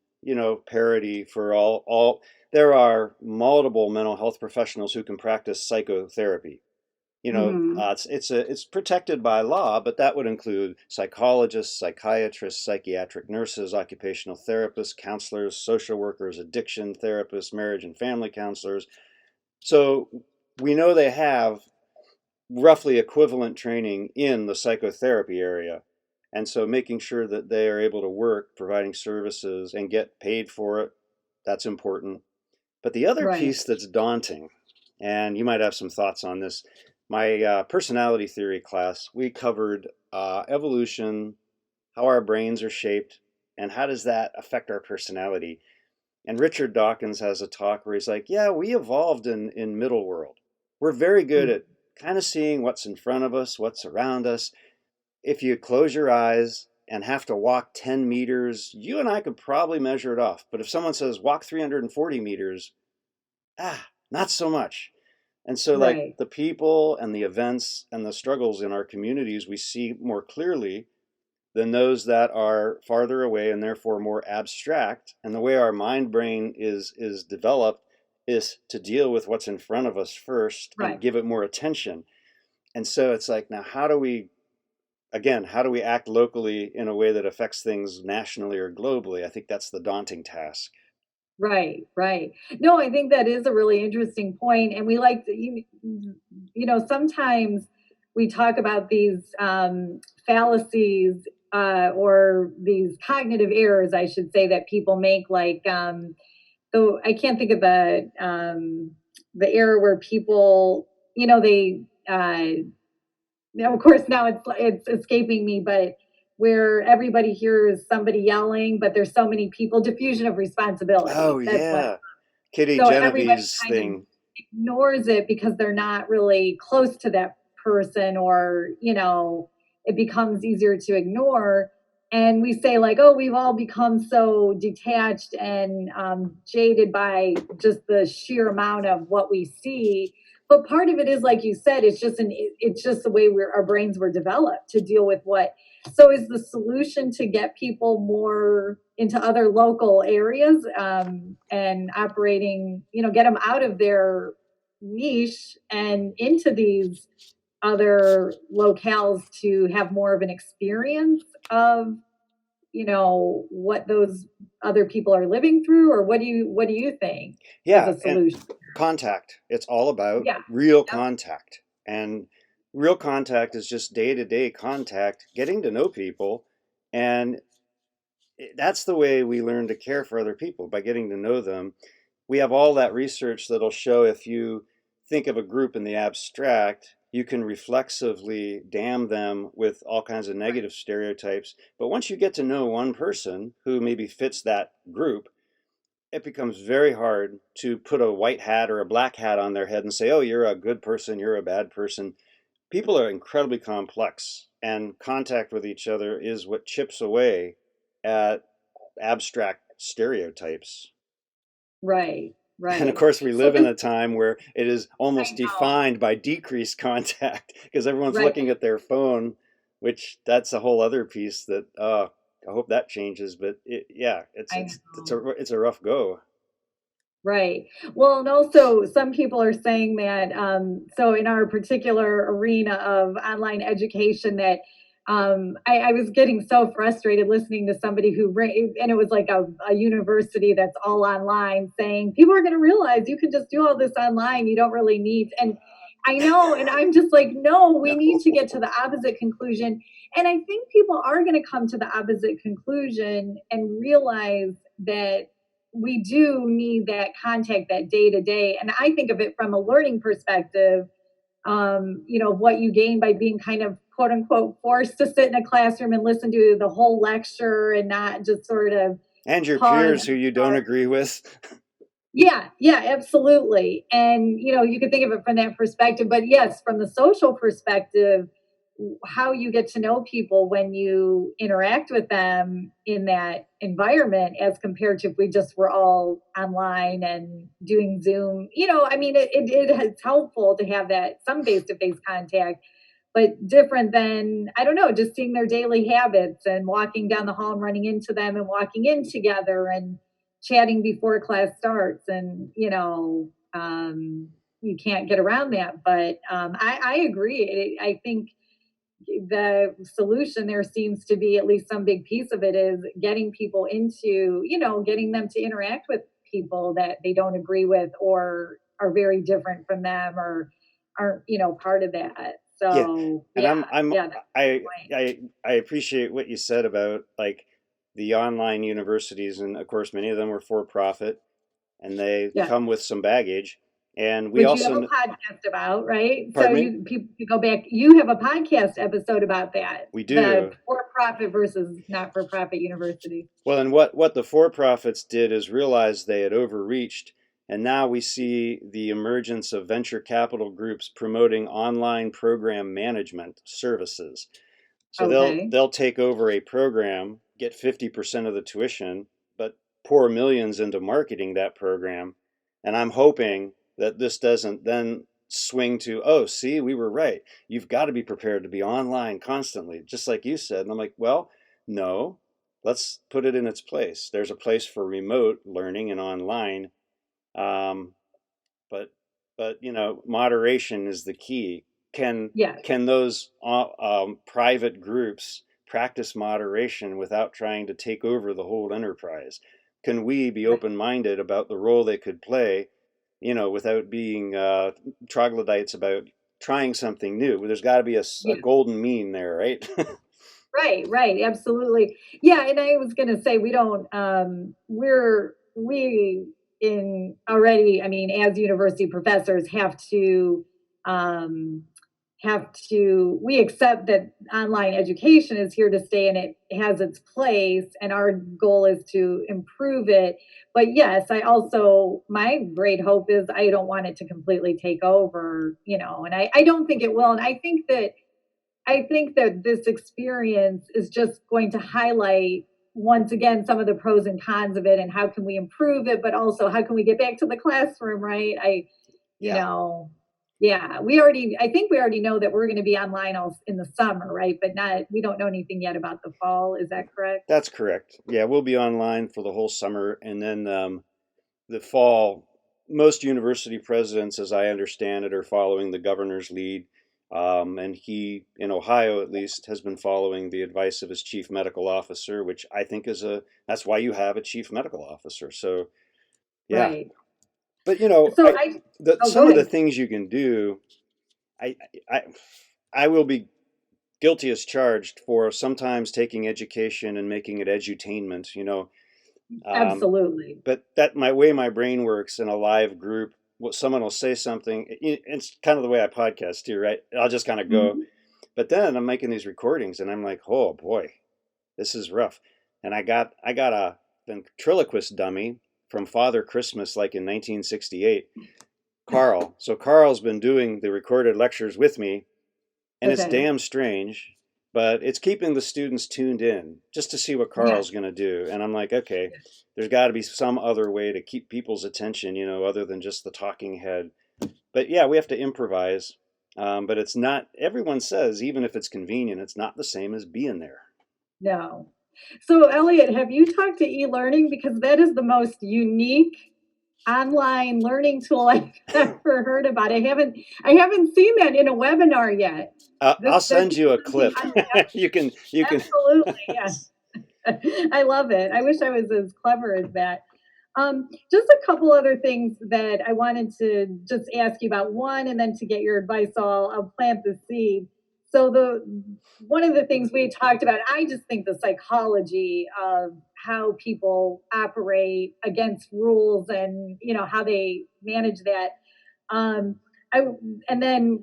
S3: parity for all. There are multiple mental health professionals who can practice psychotherapy.
S2: Mhm.
S3: It's protected by law, but that would include psychologists, psychiatrists, psychiatric nurses, occupational therapists, counselors, social workers, addiction therapists, marriage and family counselors. So we know they have roughly equivalent training in the psychotherapy area. And so making sure that they are able to work providing services and get paid for it, that's important. But the other
S2: Right.
S3: piece that's daunting, and you might have some thoughts on this, my personality theory class, we covered evolution, how our brains are shaped, and how does that affect our personality. And Richard Dawkins has a talk where he's like, yeah, we evolved in middle world. We're very good
S2: Mm.
S3: at kind of seeing what's in front of us, what's around us. If you close your eyes and have to walk 10 meters, you and I could probably measure it off. But if someone says walk 340 meters, not so much. And so, like,
S2: Right.
S3: the people and the events and the struggles in our communities, we see more clearly than those that are farther away and therefore more abstract. And the way our mind brain is developed is to deal with what's in front of us first and
S2: Right.
S3: give it more attention. And so it's like, now how do we act locally in a way that affects things nationally or globally? I think that's the daunting task.
S2: Right, right. No, I think that is a really interesting point, and we like to, sometimes we talk about these fallacies or these cognitive errors, I should say, that people make. Like, though I can't think of the error where people, they now, of course, now it's escaping me, but where everybody hears somebody yelling, but there's so many people, diffusion of responsibility.
S3: Oh,
S2: That's what.
S3: yeah. Kitty
S2: So everybody
S3: Genevieve's
S2: kind of
S3: thing.
S2: ignores it because they're not really close to that person, or it becomes easier to ignore. And we say, like, oh, we've all become so detached and jaded by just the sheer amount of what we see. But part of it is, like you said, it's just the way our brains were developed to deal with what. So is the solution to get people more into other local areas and operating, get them out of their niche and into these other locales to have more of an experience of, what those other people are living through? Or what do you think is
S3: Yeah,
S2: a
S3: and
S2: solution?
S3: contact. It's all about
S2: Yeah.
S3: real
S2: Yep.
S3: contact. And real contact is just day-to-day contact, getting to know people. And that's the way we learn to care for other people, by getting to know them. We have all that research that'll show if you think of a group in the abstract, you can reflexively damn them with all kinds of
S2: Right.
S3: negative stereotypes. But once you get to know one person who maybe fits that group, it becomes very hard to put a white hat or a black hat on their head and say, oh, you're a good person, you're a bad person. People are incredibly complex, and contact with each other is what chips away at abstract stereotypes.
S2: Right.
S3: And of
S2: Right.
S3: course, we
S2: So
S3: live in
S2: this,
S3: a time where it is almost
S2: I know.
S3: defined by decreased contact because everyone's
S2: Right.
S3: looking at their phone, which that's a whole other piece that I hope that changes. But yeah, it's
S2: I
S3: it's it's
S2: know.
S3: a it's a rough go.
S2: Right. Well, and also some people are saying that, so in our particular arena of online education, that I was getting so frustrated listening to somebody and it was like a university that's all online, saying people are going to realize you can just do all this online. You don't really need, and I know, and I'm just like, no, we need to
S3: No.
S2: get to the opposite conclusion. And I think people are going to come to the opposite conclusion and realize that we do need that contact, that day to day. And I think of it from a learning perspective, what you gain by being kind of quote unquote forced to sit in a classroom and listen to the whole lecture and not just sort of
S3: And your
S2: pause
S3: peers who
S2: and
S3: you don't
S2: start.
S3: agree with.
S2: Yeah, yeah, absolutely. And, you can think of it from that perspective. But yes, from the social perspective, how you get to know people when you interact with them in that environment, as compared to if we just were all online and doing Zoom. I mean, it's helpful to have that some face to face contact, but different than, I don't know, just seeing their daily habits and walking down the hall and running into them and walking in together and chatting before class starts. And, you can't get around that. But I agree. I think the solution there seems to be, at least some big piece of it, is getting people into, getting them to interact with people that they don't agree with or are very different from them or aren't, part of that.
S3: Yeah,
S2: So
S3: and
S2: yeah, yeah, that's
S3: I
S2: the point.
S3: I appreciate what you said about, like, the online universities, and of course many of them are for profit and they
S2: Yeah,
S3: come with some baggage. And we
S2: Which you have a
S3: also,
S2: podcast about, right? So
S3: pardon me,
S2: people can go back. You have a podcast episode about that,
S3: we
S2: the
S3: do.
S2: for-profit versus not-for-profit universities.
S3: Well, and what the for-profits did is realize they had overreached, and now we see the emergence of venture capital groups promoting online program management services. So
S2: Okay.
S3: they'll take over a program, get 50% of the tuition, but pour millions into marketing that program. And I'm hoping that this doesn't then swing to, oh, see, we were right. You've got to be prepared to be online constantly, just like you said. And I'm like, well, no, let's put it in its place. There's a place for remote learning and online. Um, but moderation is the key. Can
S2: Yes.
S3: can those private groups practice moderation without trying to take over the whole enterprise? Can we be
S2: Right.
S3: open-minded about the role they could play, without being troglodytes about trying something new? There's got to be a
S2: Yeah.
S3: golden mean there, right?
S2: Right, absolutely. Yeah, and I was gonna say we don't we in already, I mean, as university professors um we accept that online education is here to stay and it has its place and our goal is to improve it. But yes, my great hope is I don't want it to completely take over, and I don't think it will. And I think that this experience is just going to highlight once again some of the pros and cons of it and how can we improve it, but also how can we get back to the classroom, right? You
S3: Yeah,
S2: know, yeah, I think we already know that we're going to be online all in the summer, right? But we don't know anything yet about the fall. Is that correct?
S3: that's correct. Yeah, we'll be online for the whole summer, and then the fall. Most university presidents, as I understand it, are following the governor's lead. And he, in Ohio at least, has been following the advice of his chief medical officer, which I think that's why you have a chief medical officer. So, yeah.
S2: Right.
S3: But,
S2: So
S3: some
S2: go
S3: of the
S2: ahead.
S3: things you can do, I, I, I will be guilty as charged for sometimes taking education and making it edutainment. Um,
S2: Absolutely.
S3: but that my brain works in a live group. Someone will say something. It's kind of the way I podcast too, right? I'll just kind of go.
S2: Mhm.
S3: But then I'm making these recordings, and I'm like, oh boy, this is rough. And I got a ventriloquist dummy from Father Christmas, like in 1968, Carl. So Carl's been doing the recorded lectures with me, and it's
S2: Okay.
S3: damn strange, but it's keeping the students tuned in just to see what
S2: Yes.
S3: Carl's going to do. And I'm like, okay, there's got to be some other way to keep people's attention, other than just the talking head. But yeah, we have to improvise. But it's not, everyone says, even if it's convenient, it's not the same as being there.
S2: No. So, Elliot, have you talked to e-learning? Because that is the most unique online learning tool I've ever heard about. I haven't seen that in a webinar yet.
S3: I'll
S2: That's
S3: send you a clip. you can.
S2: absolutely, yeah. I love it. I wish I was as clever as that. Just a couple other things that I wanted to just ask you about. One, and then to get your advice, I'll plant the seed. So one of the things we talked about, I just think the psychology of how people operate against rules and how they manage that. Um, I, and then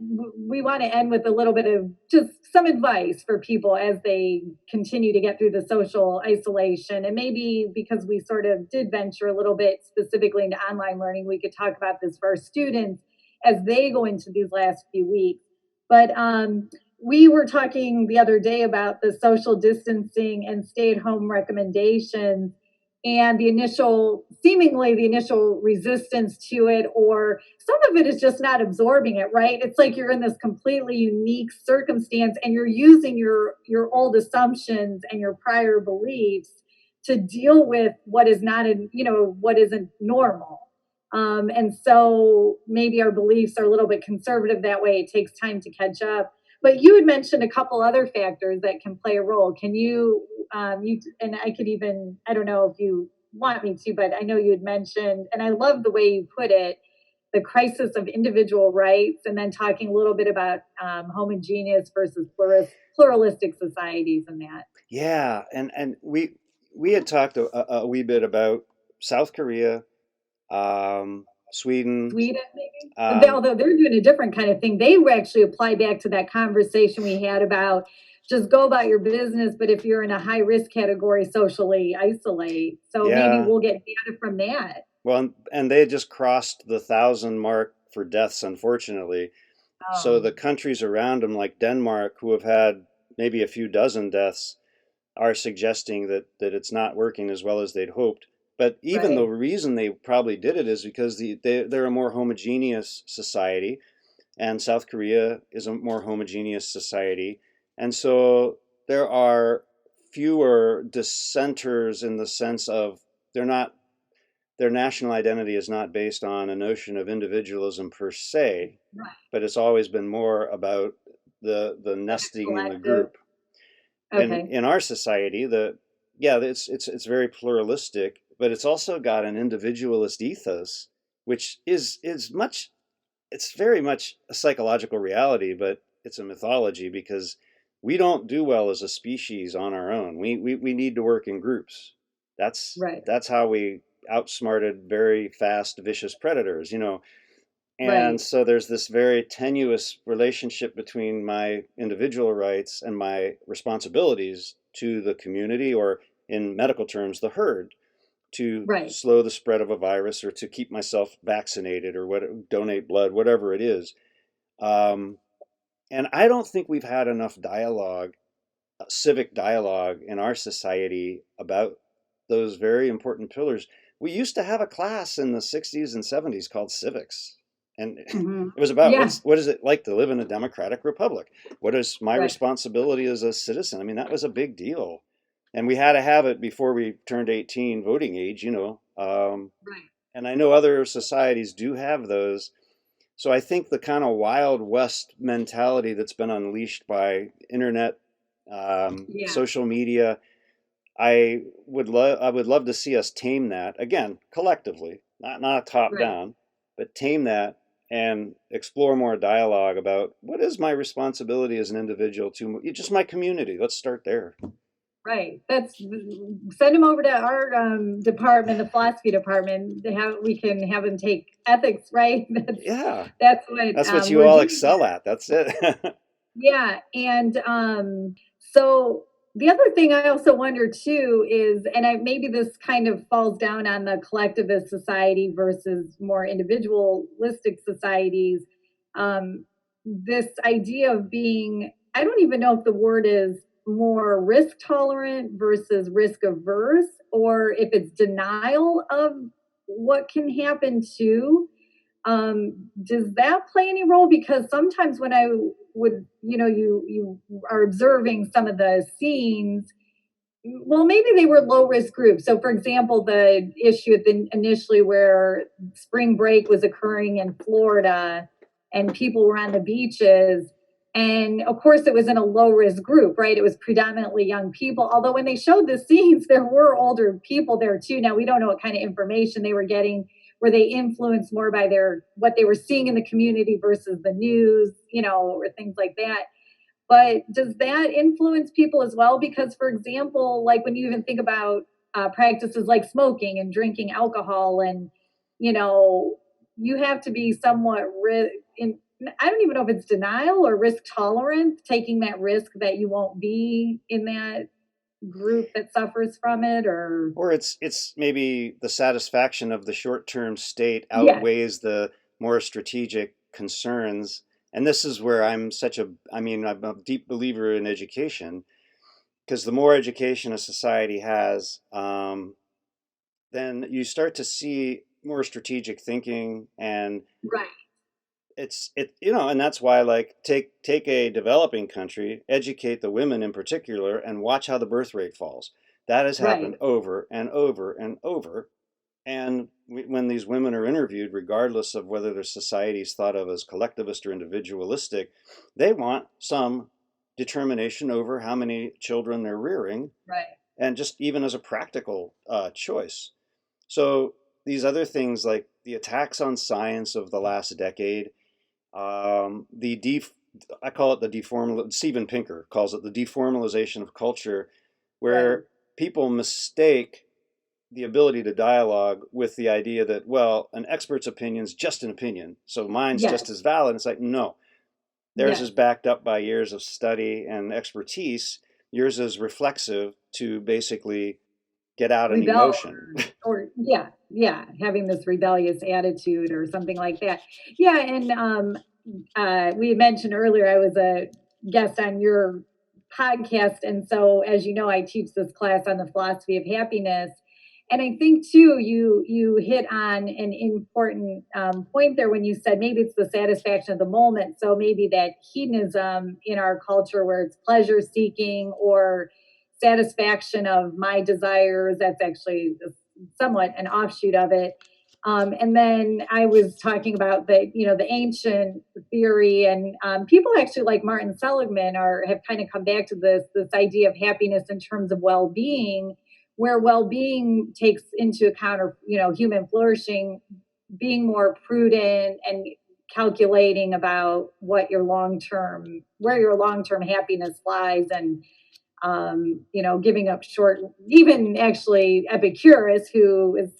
S2: we want to end with a little bit of just some advice for people as they continue to get through the social isolation. And maybe because we sort of did venture a little bit specifically into online learning, we could talk about this for our students as they go into these last few weeks. But we were talking the other day about the social distancing and stay-at-home recommendations and seemingly the initial resistance to it, or some of it is just not absorbing it, right? It's like you're in this completely unique circumstance and you're using your old assumptions and your prior beliefs to deal with what is not what isn't normal. And so maybe our beliefs are a little bit conservative that way. It takes time to catch up. But you had mentioned a couple other factors that can play a role. Can you, and I could even, I don't know if you want me to, but I know you had mentioned, and I love the way you put it, the crisis of individual rights, and then talking a little bit about homogeneous versus pluralistic societies and that.
S3: Yeah, and we had talked a wee bit about South Korea, Sweden.
S2: Sweden, maybe.
S3: Um,
S2: Although they're doing a different kind of thing. They actually apply back to that conversation we had about just go about your business, but if you're in a high risk category, socially isolate. So maybe
S3: yeah.
S2: we'll get data from that.
S3: Well, and they just crossed the 1,000 mark for deaths, unfortunately. So
S2: Oh,
S3: the countries around them, like Denmark, who have had maybe a few dozen deaths, are suggesting that it's not working as well as they'd hoped. But even the
S2: right,
S3: reason they probably did it is because they're a more homogeneous society, and South Korea is a more homogeneous society. And so there are fewer dissenters in the sense of they're not their national identity is not based on a notion of individualism per se,
S2: right.
S3: but it's always been more about the
S2: Like a
S3: nesting in the
S2: collective.
S3: group. And
S2: Okay.
S3: in our society, it's very pluralistic, but it's also got an individualist ethos, which is much it's very much a psychological reality, but it's a mythology because we don't do well as a species on our own. We need to work in groups.
S2: Right,
S3: That's how we outsmarted very fast, vicious predators, And
S2: right,
S3: so there's this very tenuous relationship between my individual rights and my responsibilities to the community, or in medical terms, the herd, to
S2: right.
S3: slow the spread of a virus or to keep myself vaccinated or donate blood, whatever it is. Um, and I don't think we've had enough dialogue, civic dialogue in our society about those very important pillars. We used to have a class in the 60s and 70s called civics. And
S2: Hmm.
S3: it was about
S2: Yeah,
S3: what is it like to live in a democratic republic? What is my
S2: right,
S3: responsibility as a citizen? I mean, that was a big deal. And we had to have it before we turned 18, voting age.
S2: right.
S3: And I know other societies do have those. So I think the kind of Wild West mentality that's been unleashed by internet,
S2: Yeah,
S3: social media, I would love to see us tame that again collectively, not top
S2: right.
S3: down, but tame that and explore more dialogue about what is my responsibility as an individual to just my community. Let's start there.
S2: Right. That's send them over to our department, the philosophy department. To have we can have them take ethics. Right.
S3: Yeah,
S2: That's what
S3: that's what you
S2: we're
S3: all
S2: doing.
S3: excel at. That's it.
S2: Yeah, and so the other thing I also wonder too is, and maybe this kind of falls down on the collectivist society versus more individualistic societies. This idea of being, I don't even know if the word is more risk tolerant versus risk averse, or if it's denial of what can happen too. Does that play any role? Because sometimes when I would, you are observing some of the scenes, well, maybe they were low risk groups. So, for example, the issue initially where spring break was occurring in Florida and people were on the beaches. And of course, it was in a low risk group, right? It was predominantly young people. Although, when they showed the scenes, there were older people there too. Now, we don't know what kind of information they were getting. Were they influenced more by what they were seeing in the community versus the news, or things like that? But does that influence people as well? Because, for example, like when you even think about practices like smoking and drinking alcohol, and you know, you have to be somewhat in. I don't even know if it's denial or risk tolerant, taking that risk that you won't be in that group that suffers from it, or
S3: Or it's maybe the satisfaction of the short-term state
S2: yes,
S3: outweighs the more strategic concerns. And this is where I'm a deep believer in education, because the more education a society has, then you start to see more strategic thinking. And
S2: right,
S3: and that's why, like, take a developing country, educate the women in particular, and watch how the birth rate falls. That has happened
S2: right,
S3: over and over and over. And when these women are interviewed, regardless of whether their society is thought of as collectivist or individualistic, they want some determination over how many children they're rearing,
S2: right,
S3: and just even as a practical choice. So these other things, like the attacks on science of the last decade, the I call it the deformal. Steven Pinker calls it the deformalization of culture,
S2: right,
S3: where people mistake the ability to dialogue with the idea that, well, an expert's opinion is just an opinion, so mine's
S2: Yes.
S3: just as valid. It's like, no, theirs
S2: Yes.
S3: is backed up by years of study and expertise. Yours is reflexive to basically get out an
S2: Rebel
S3: emotion.
S2: or yeah, having this rebellious attitude or something like that. Yeah, and we had mentioned earlier I was a guest on your podcast, and so as you know, I teach this class on the philosophy of happiness. And I think too, you hit on an important point there when you said maybe it's the satisfaction of the moment. So maybe that hedonism in our culture, where it's pleasure seeking or satisfaction of my desires, that's actually somewhat an offshoot of it. And then I was talking about the ancient theory, and people actually like Martin Seligman have kind of come back to this idea of happiness in terms of well-being, where well-being takes into account, or human flourishing, being more prudent and calculating about where your long-term happiness lies, and giving up short. Even actually Epicurus, who is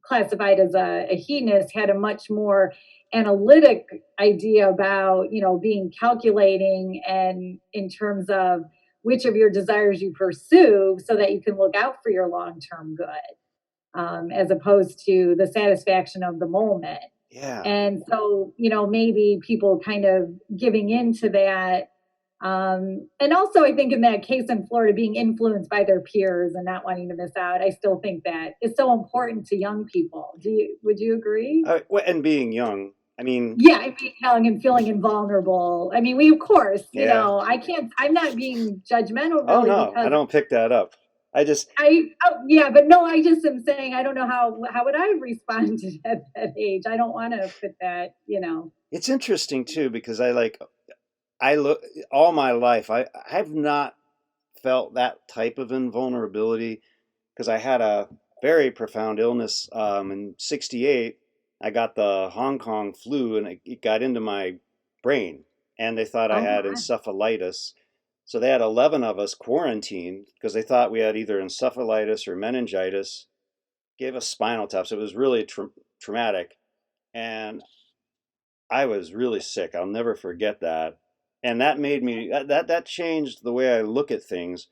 S2: classified as a hedonist, had a much more analytic idea about being calculating, and in terms of which of your desires you pursue, so that you can look out for your long-term good, as opposed to the satisfaction of the moment.
S3: Yeah.
S2: And so maybe people kind of giving into that. And also, I think in that case in Florida, being influenced by their peers and not wanting to miss out, I still think that is so important to young people. Would you agree?
S3: And being young, I mean,
S2: yeah, being young and feeling invulnerable. I mean, we of course,
S3: yeah.
S2: I'm not being judgmental
S3: Oh
S2: really,
S3: no, I
S2: because
S3: don't pick that up. I just,
S2: but no, I just am saying I don't know how would I have responded at that age. I don't want to put that.
S3: it's interesting too, because I look all my life. I've not felt that type of invulnerability, because I had a very profound illness in '68. I got the Hong Kong flu, and it got into my brain, and they thought I
S2: Oh
S3: had
S2: my.
S3: encephalitis. So they had 11 of us quarantined because they thought we had either encephalitis or meningitis. Gave us spinal taps. It was really traumatic, and I was really sick. I'll never forget that. And that made me that changed the way I look at things.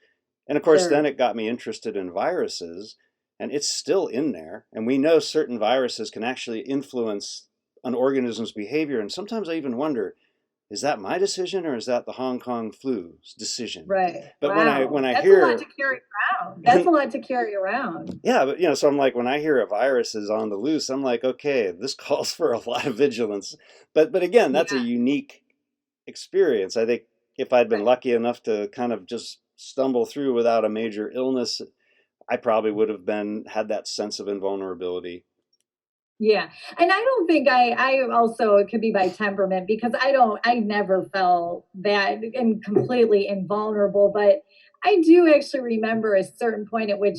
S3: And of course, then
S2: Sure.
S3: it got me interested in viruses, and it's still in there. And we know certain viruses can actually influence an organism's behavior. And sometimes I even wonder, is that my decision or is that the Hong Kong flu's decision?
S2: Right.
S3: But
S2: Wow.
S3: when I
S2: That's a lot to
S3: hear
S2: carry around. That's a lot to carry around.
S3: yeah, but so I'm like, when I hear a virus is on the loose, I'm like, okay, this calls for a lot of vigilance. But again, that's a
S2: Yeah.
S3: unique experience. I think if I'd been
S2: Right.
S3: lucky enough to kind of just stumble through without a major illness, I probably would have had that sense of invulnerability.
S2: Yeah. And I don't think I also, it could be by temperament, because I never felt that and completely invulnerable, but I do actually remember a certain point at which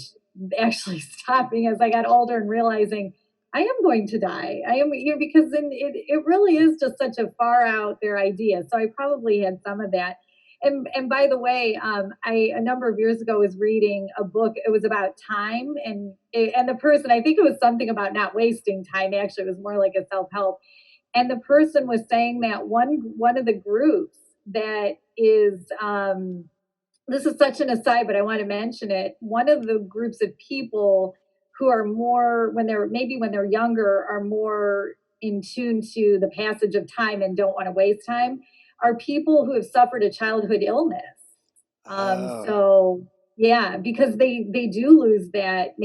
S2: actually stopping as I got older and realizing I am going to die. I am, because then it really is just such a far out there idea. So I probably had some of that. And by the way, I a number of years ago was reading a book. It was about time, and the person, I think it was something about not wasting time. Actually, it was more like a self help. And the person was saying that one of the groups that is this is such an aside, but I want to mention it. One of the groups of people who are more, when they're younger, are more in tune to the passage of time and don't want to waste time, are people who have suffered a childhood illness.
S3: Oh,
S2: So yeah, because they do lose that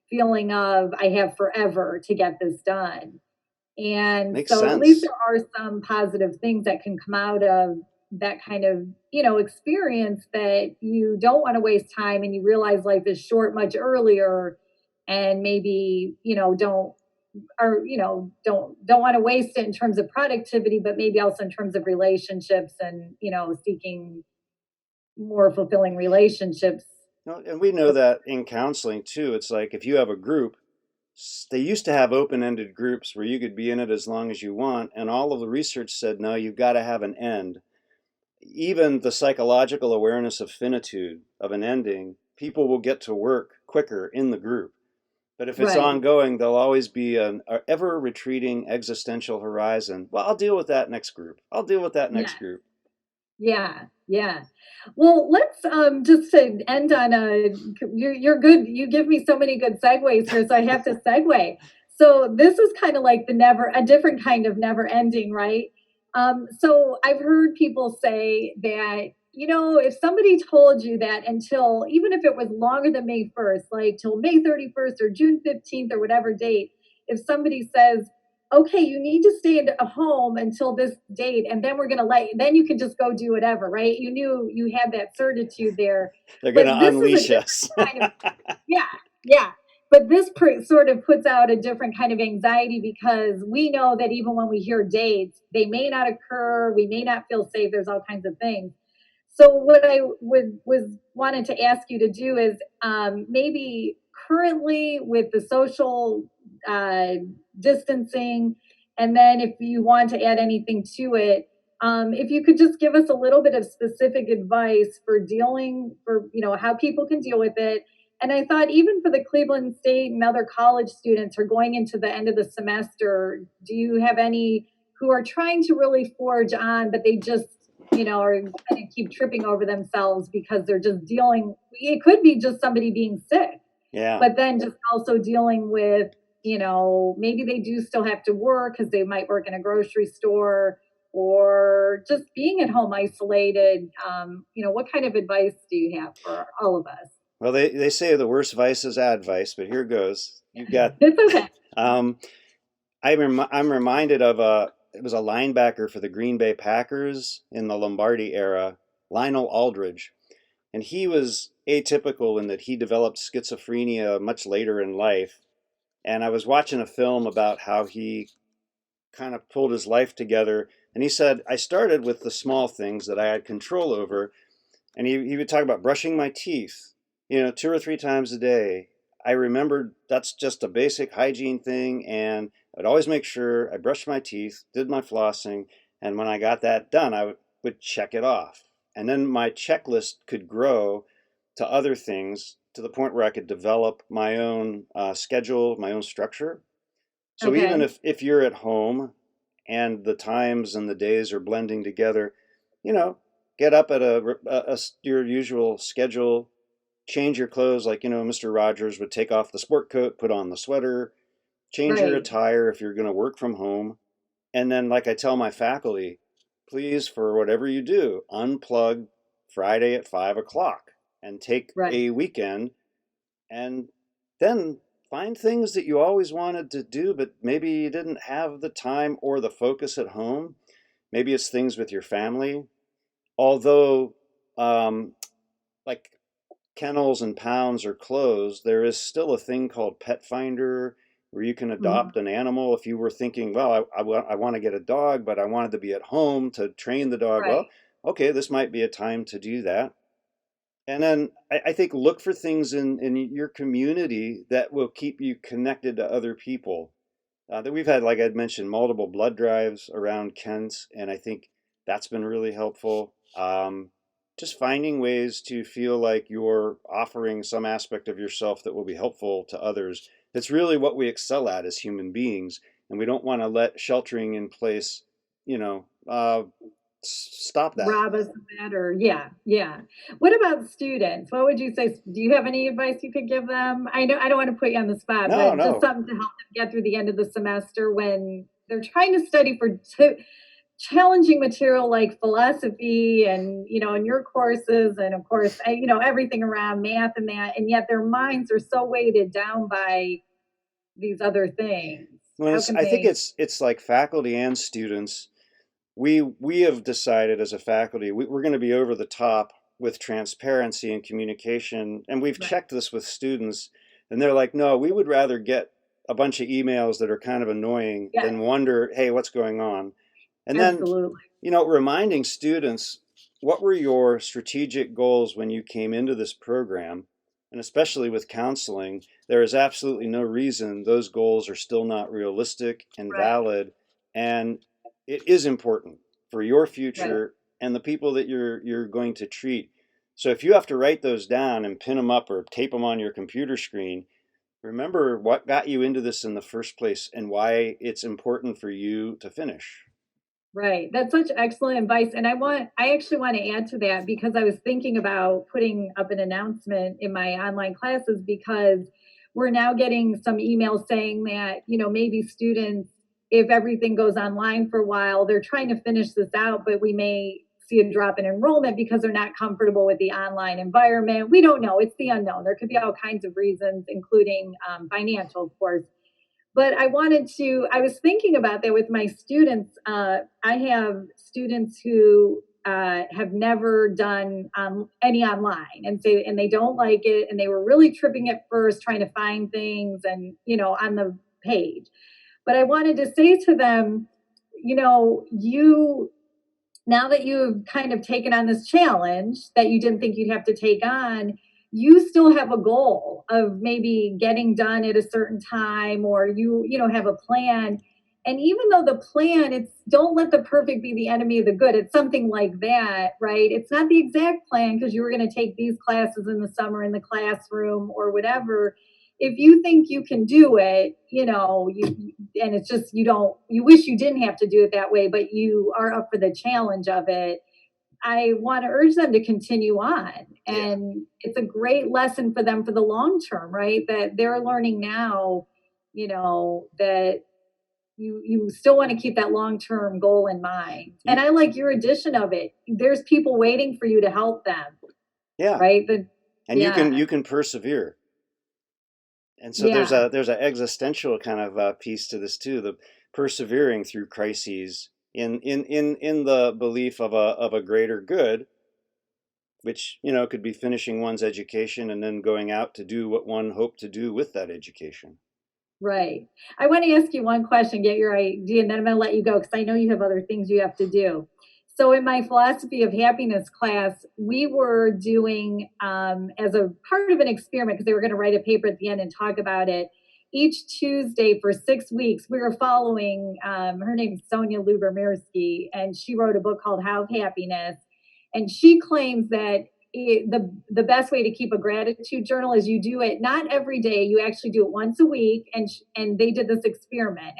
S2: feeling of I have forever to get this done. And
S3: makes
S2: so at least
S3: sense.
S2: there are some positive things that can come out of that kind of, experience, that you don't want to waste time and you realize life is short much earlier, and maybe, don't want to waste it in terms of productivity, but maybe also in terms of relationships, and, seeking more fulfilling relationships.
S3: And we know that in counseling too. It's like if you have a group, they used to have open-ended groups where you could be in it as long as you want, and all of the research said no, you've got to have an end. Even the psychological awareness of finitude, of an ending, people will get to work quicker in the group. But if it's
S2: Right.
S3: ongoing, there'll always be an ever retreating existential horizon. Well, I'll deal with that next group. I'll deal with that
S2: Yeah.
S3: next group.
S2: Yeah. Yeah. Well, let's just to end on a you're good. You give me so many good segues here, so I have to segue. So this is kind of like the never a different kind of never ending, right? So I've heard people say that, if somebody told you that until, even if it was longer than May 1st, like till May 31st or June 15th or whatever date, if somebody says, okay, you need to stay at home until this date, and then we're going to then you can just go do whatever, right? You knew you had that certitude there.
S3: They're going
S2: But
S3: to
S2: this is a
S3: unleash
S2: different
S3: us.
S2: kind of, yeah, yeah. But this sort of puts out a different kind of anxiety, because we know that even when we hear dates, they may not occur. We may not feel safe. There's all kinds of things. So what I was wanted to ask you to do is, maybe currently with the social uh, distancing, and then if you want to add anything to it, if you could just give us a little bit of specific advice for how people can deal with it. And I thought, even for the Cleveland State and other college students who are going into the end of the semester, do you have any who are trying to really forge on, but they just, are going to keep tripping over themselves because they're just dealing? It could be just somebody being sick,
S3: Yeah.
S2: but then just also dealing with, maybe they do still have to work because they might work in a grocery store, or just being at home isolated. What kind of advice do you have for all of us?
S3: Well, they say the worst vice is advice, but here goes. You've got.
S2: It's okay.
S3: um, I'm reminded of it was a linebacker for the Green Bay Packers in the Lombardi era, Lionel Aldridge, and he was atypical in that he developed schizophrenia much later in life. And I was watching a film about how he kind of pulled his life together, and he said, I started with the small things that I had control over. And he would talk about brushing my teeth, 2 or 3 times a day. I remembered that's just a basic hygiene thing, and I'd always make sure I brushed my teeth, did my flossing, and when I got that done, I would check it off. And then my checklist could grow to other things, to the point where I could develop my own schedule, my own structure. So even
S2: Okay.
S3: if you're at home and the times and the days are blending together, you know, get up at your usual schedule, change your clothes like, Mr. Rogers would take off the sport coat, put on the sweater, change your
S2: Right.
S3: attire if you're going to work from home. And then, like I tell my faculty, please, for whatever you do, unplug Friday at 5 o'clock and take
S2: Right.
S3: a weekend, and then find things that you always wanted to do, but maybe you didn't have the time or the focus at home. Maybe it's things with your family. Although, like kennels and pounds are closed, there is still a thing called Pet Finder where you can
S2: Mhm.
S3: adopt an animal. If you were thinking, well, I want to get a dog, but I wanted to be at home to train the dog, well,
S2: Right.
S3: okay, this might be a time to do that. And then I think look for things in your community that will keep you connected to other people. That we've had, like I'd mentioned, multiple blood drives around Kent, and I think that's been really helpful. Just finding ways to feel like you're offering some aspect of yourself that will be helpful to others. That's really what we excel at as human beings, and we don't want to let sheltering in place, you know, uh, stop that.
S2: Rob us of that, or yeah, yeah. What about students? What would you say? Do you have any advice you could give them? I know I don't want to put you on the spot,
S3: No,
S2: but just
S3: no.
S2: something to help them get through the end of the semester when they're trying to study for challenging material like philosophy, and in your courses, and of course, everything around math and that, and yet their minds are so weighted down by these other things.
S3: Well,
S2: How can
S3: I think
S2: they?
S3: it's like faculty and students. We have decided as a faculty we're going to be over the top with transparency and communication, and we've
S2: Right.
S3: checked this with students, and they're like, no, we would rather get a bunch of emails that are kind of annoying
S2: Yes,
S3: than wonder, hey, what's going on? And then,
S2: absolutely.
S3: reminding students, what were your strategic goals when you came into this program? And especially with counseling, there is absolutely no reason those goals are still not realistic and
S2: Right.
S3: valid. And it is important for your
S2: Right.
S3: future and the people that you're going to treat. So if you have to write those down and pin them up or tape them on your computer screen, remember what got you into this in the first place and why it's important for you to finish.
S2: Right. That's such excellent advice. And I actually want to add to that because I was thinking about putting up an announcement in my online classes because we're now getting some emails saying that, maybe students, if everything goes online for a while, they're trying to finish this out, but we may see a drop in enrollment because they're not comfortable with the online environment. We don't know. It's the unknown. There could be all kinds of reasons, including financial, of course. But I was thinking about that with my students. I have students who have never done any online and they don't like it. And they were really tripping at first, trying to find things and, on the page. But I wanted to say to them, now that you've kind of taken on this challenge that you didn't think you'd have to take on, you still have a goal of maybe getting done at a certain time, or have a plan. And even though the plan, it's don't let the perfect be the enemy of the good. It's something like that, right? It's not the exact plan because you were going to take these classes in the summer in the classroom or whatever. If you think you can do it, and it's just you wish you didn't have to do it that way, but you are up for the challenge of it. I want to urge them to continue on. And it's a great lesson for them for the long term, right? That they're learning now, that you still want to keep that long-term goal in mind. And I like your addition of it. There's people waiting for you to help them.
S3: Yeah.
S2: Right.
S3: You can persevere. And so there's an existential kind of piece to this too, the persevering through crises in the belief of a greater good, which could be finishing one's education and then going out to do what one hoped to do with that education.
S2: Right. I want to ask you one question, get your idea, and then I'm going to let you go because I know you have other things you have to do. So in my philosophy of happiness class, we were doing as a part of an experiment because they were going to write a paper at the end and talk about it. Each Tuesday for 6 weeks, we were following, her name's Sonia Lubomirsky, and she wrote a book called How of Happiness. And she claims that the best way to keep a gratitude journal is you do it not every day, you actually do it once a week. And they did this experiment.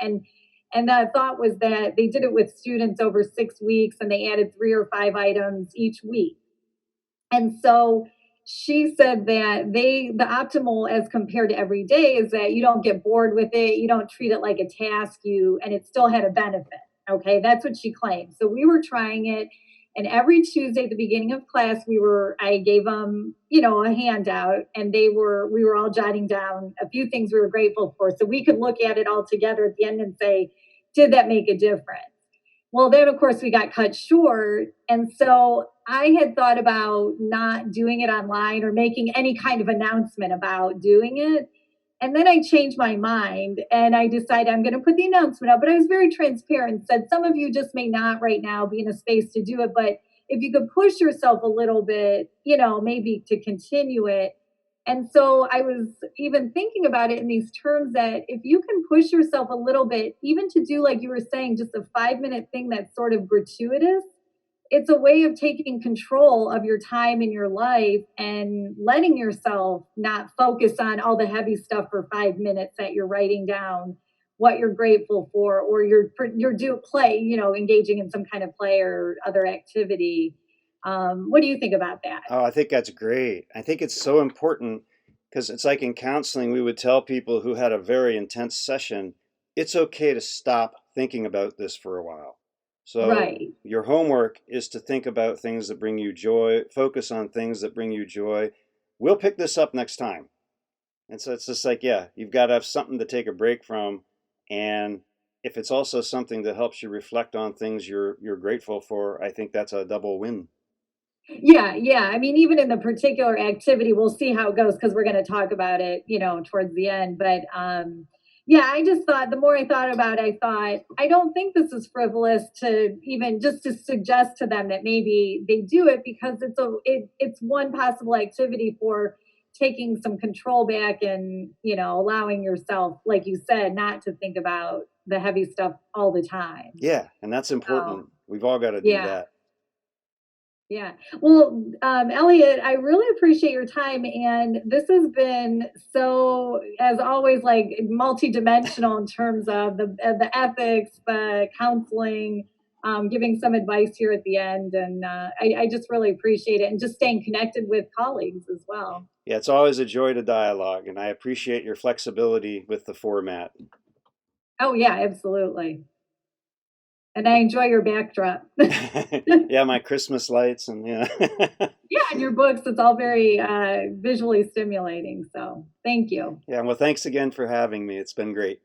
S2: And the thought was that they did it with students over 6 weeks and they added 3 or 5 items each week. And so she said that the optimal as compared to every day is that you don't get bored with it. You don't treat it like a task, and it still had a benefit. Okay. That's what she claimed. So we were trying it. And every Tuesday at the beginning of class, I gave them, a handout, and we were all jotting down a few things we were grateful for. So we could look at it all together at the end and say, did that make a difference? Well, then, of course, we got cut short. And so I had thought about not doing it online or making any kind of announcement about doing it. And then I changed my mind and I decided I'm going to put the announcement up. But I was very transparent and said, some of you just may not right now be in a space to do it. But if you could push yourself a little bit, maybe to continue it. And so I was even thinking about it in these terms that if you can push yourself a little bit, even to do, like you were saying, just a 5-minute thing that's sort of gratuitous, it's a way of taking control of your time in your life and letting yourself not focus on all the heavy stuff for 5 minutes that you're writing down what you're grateful for, or engaging in some kind of play or other activity. What do you think about that?
S3: Oh, I think that's great. I think it's so important because it's like in counseling, we would tell people who had a very intense session, it's okay to stop thinking about this for a while. So your homework is to think about things that bring you joy, focus on things that bring you joy. We'll pick this up next time. And so it's just like, you've got to have something to take a break from. And if it's also something that helps you reflect on things you're grateful for, I think that's a double win.
S2: Yeah. I mean, even in the particular activity, we'll see how it goes because we're going to talk about it, towards the end. But I just thought the more I thought about it, I thought, I don't think this is frivolous to even just to suggest to them that maybe they do it because it's one possible activity for taking some control back and, allowing yourself, like you said, not to think about the heavy stuff all the time.
S3: Yeah. And that's important. We've all got to do that.
S2: Yeah. Well, Elliot, I really appreciate your time. And this has been so, as always, like multidimensional in terms of the ethics, the counseling, giving some advice here at the end. And I just really appreciate it and just staying connected with colleagues as well.
S3: Yeah, it's always a joy to dialogue, and I appreciate your flexibility with the format.
S2: Oh, yeah, absolutely. And I enjoy your backdrop.
S3: Yeah, my Christmas lights and yeah.
S2: Yeah, and your books, it's all very visually stimulating. So thank you.
S3: Yeah, well, thanks again for having me. It's been great.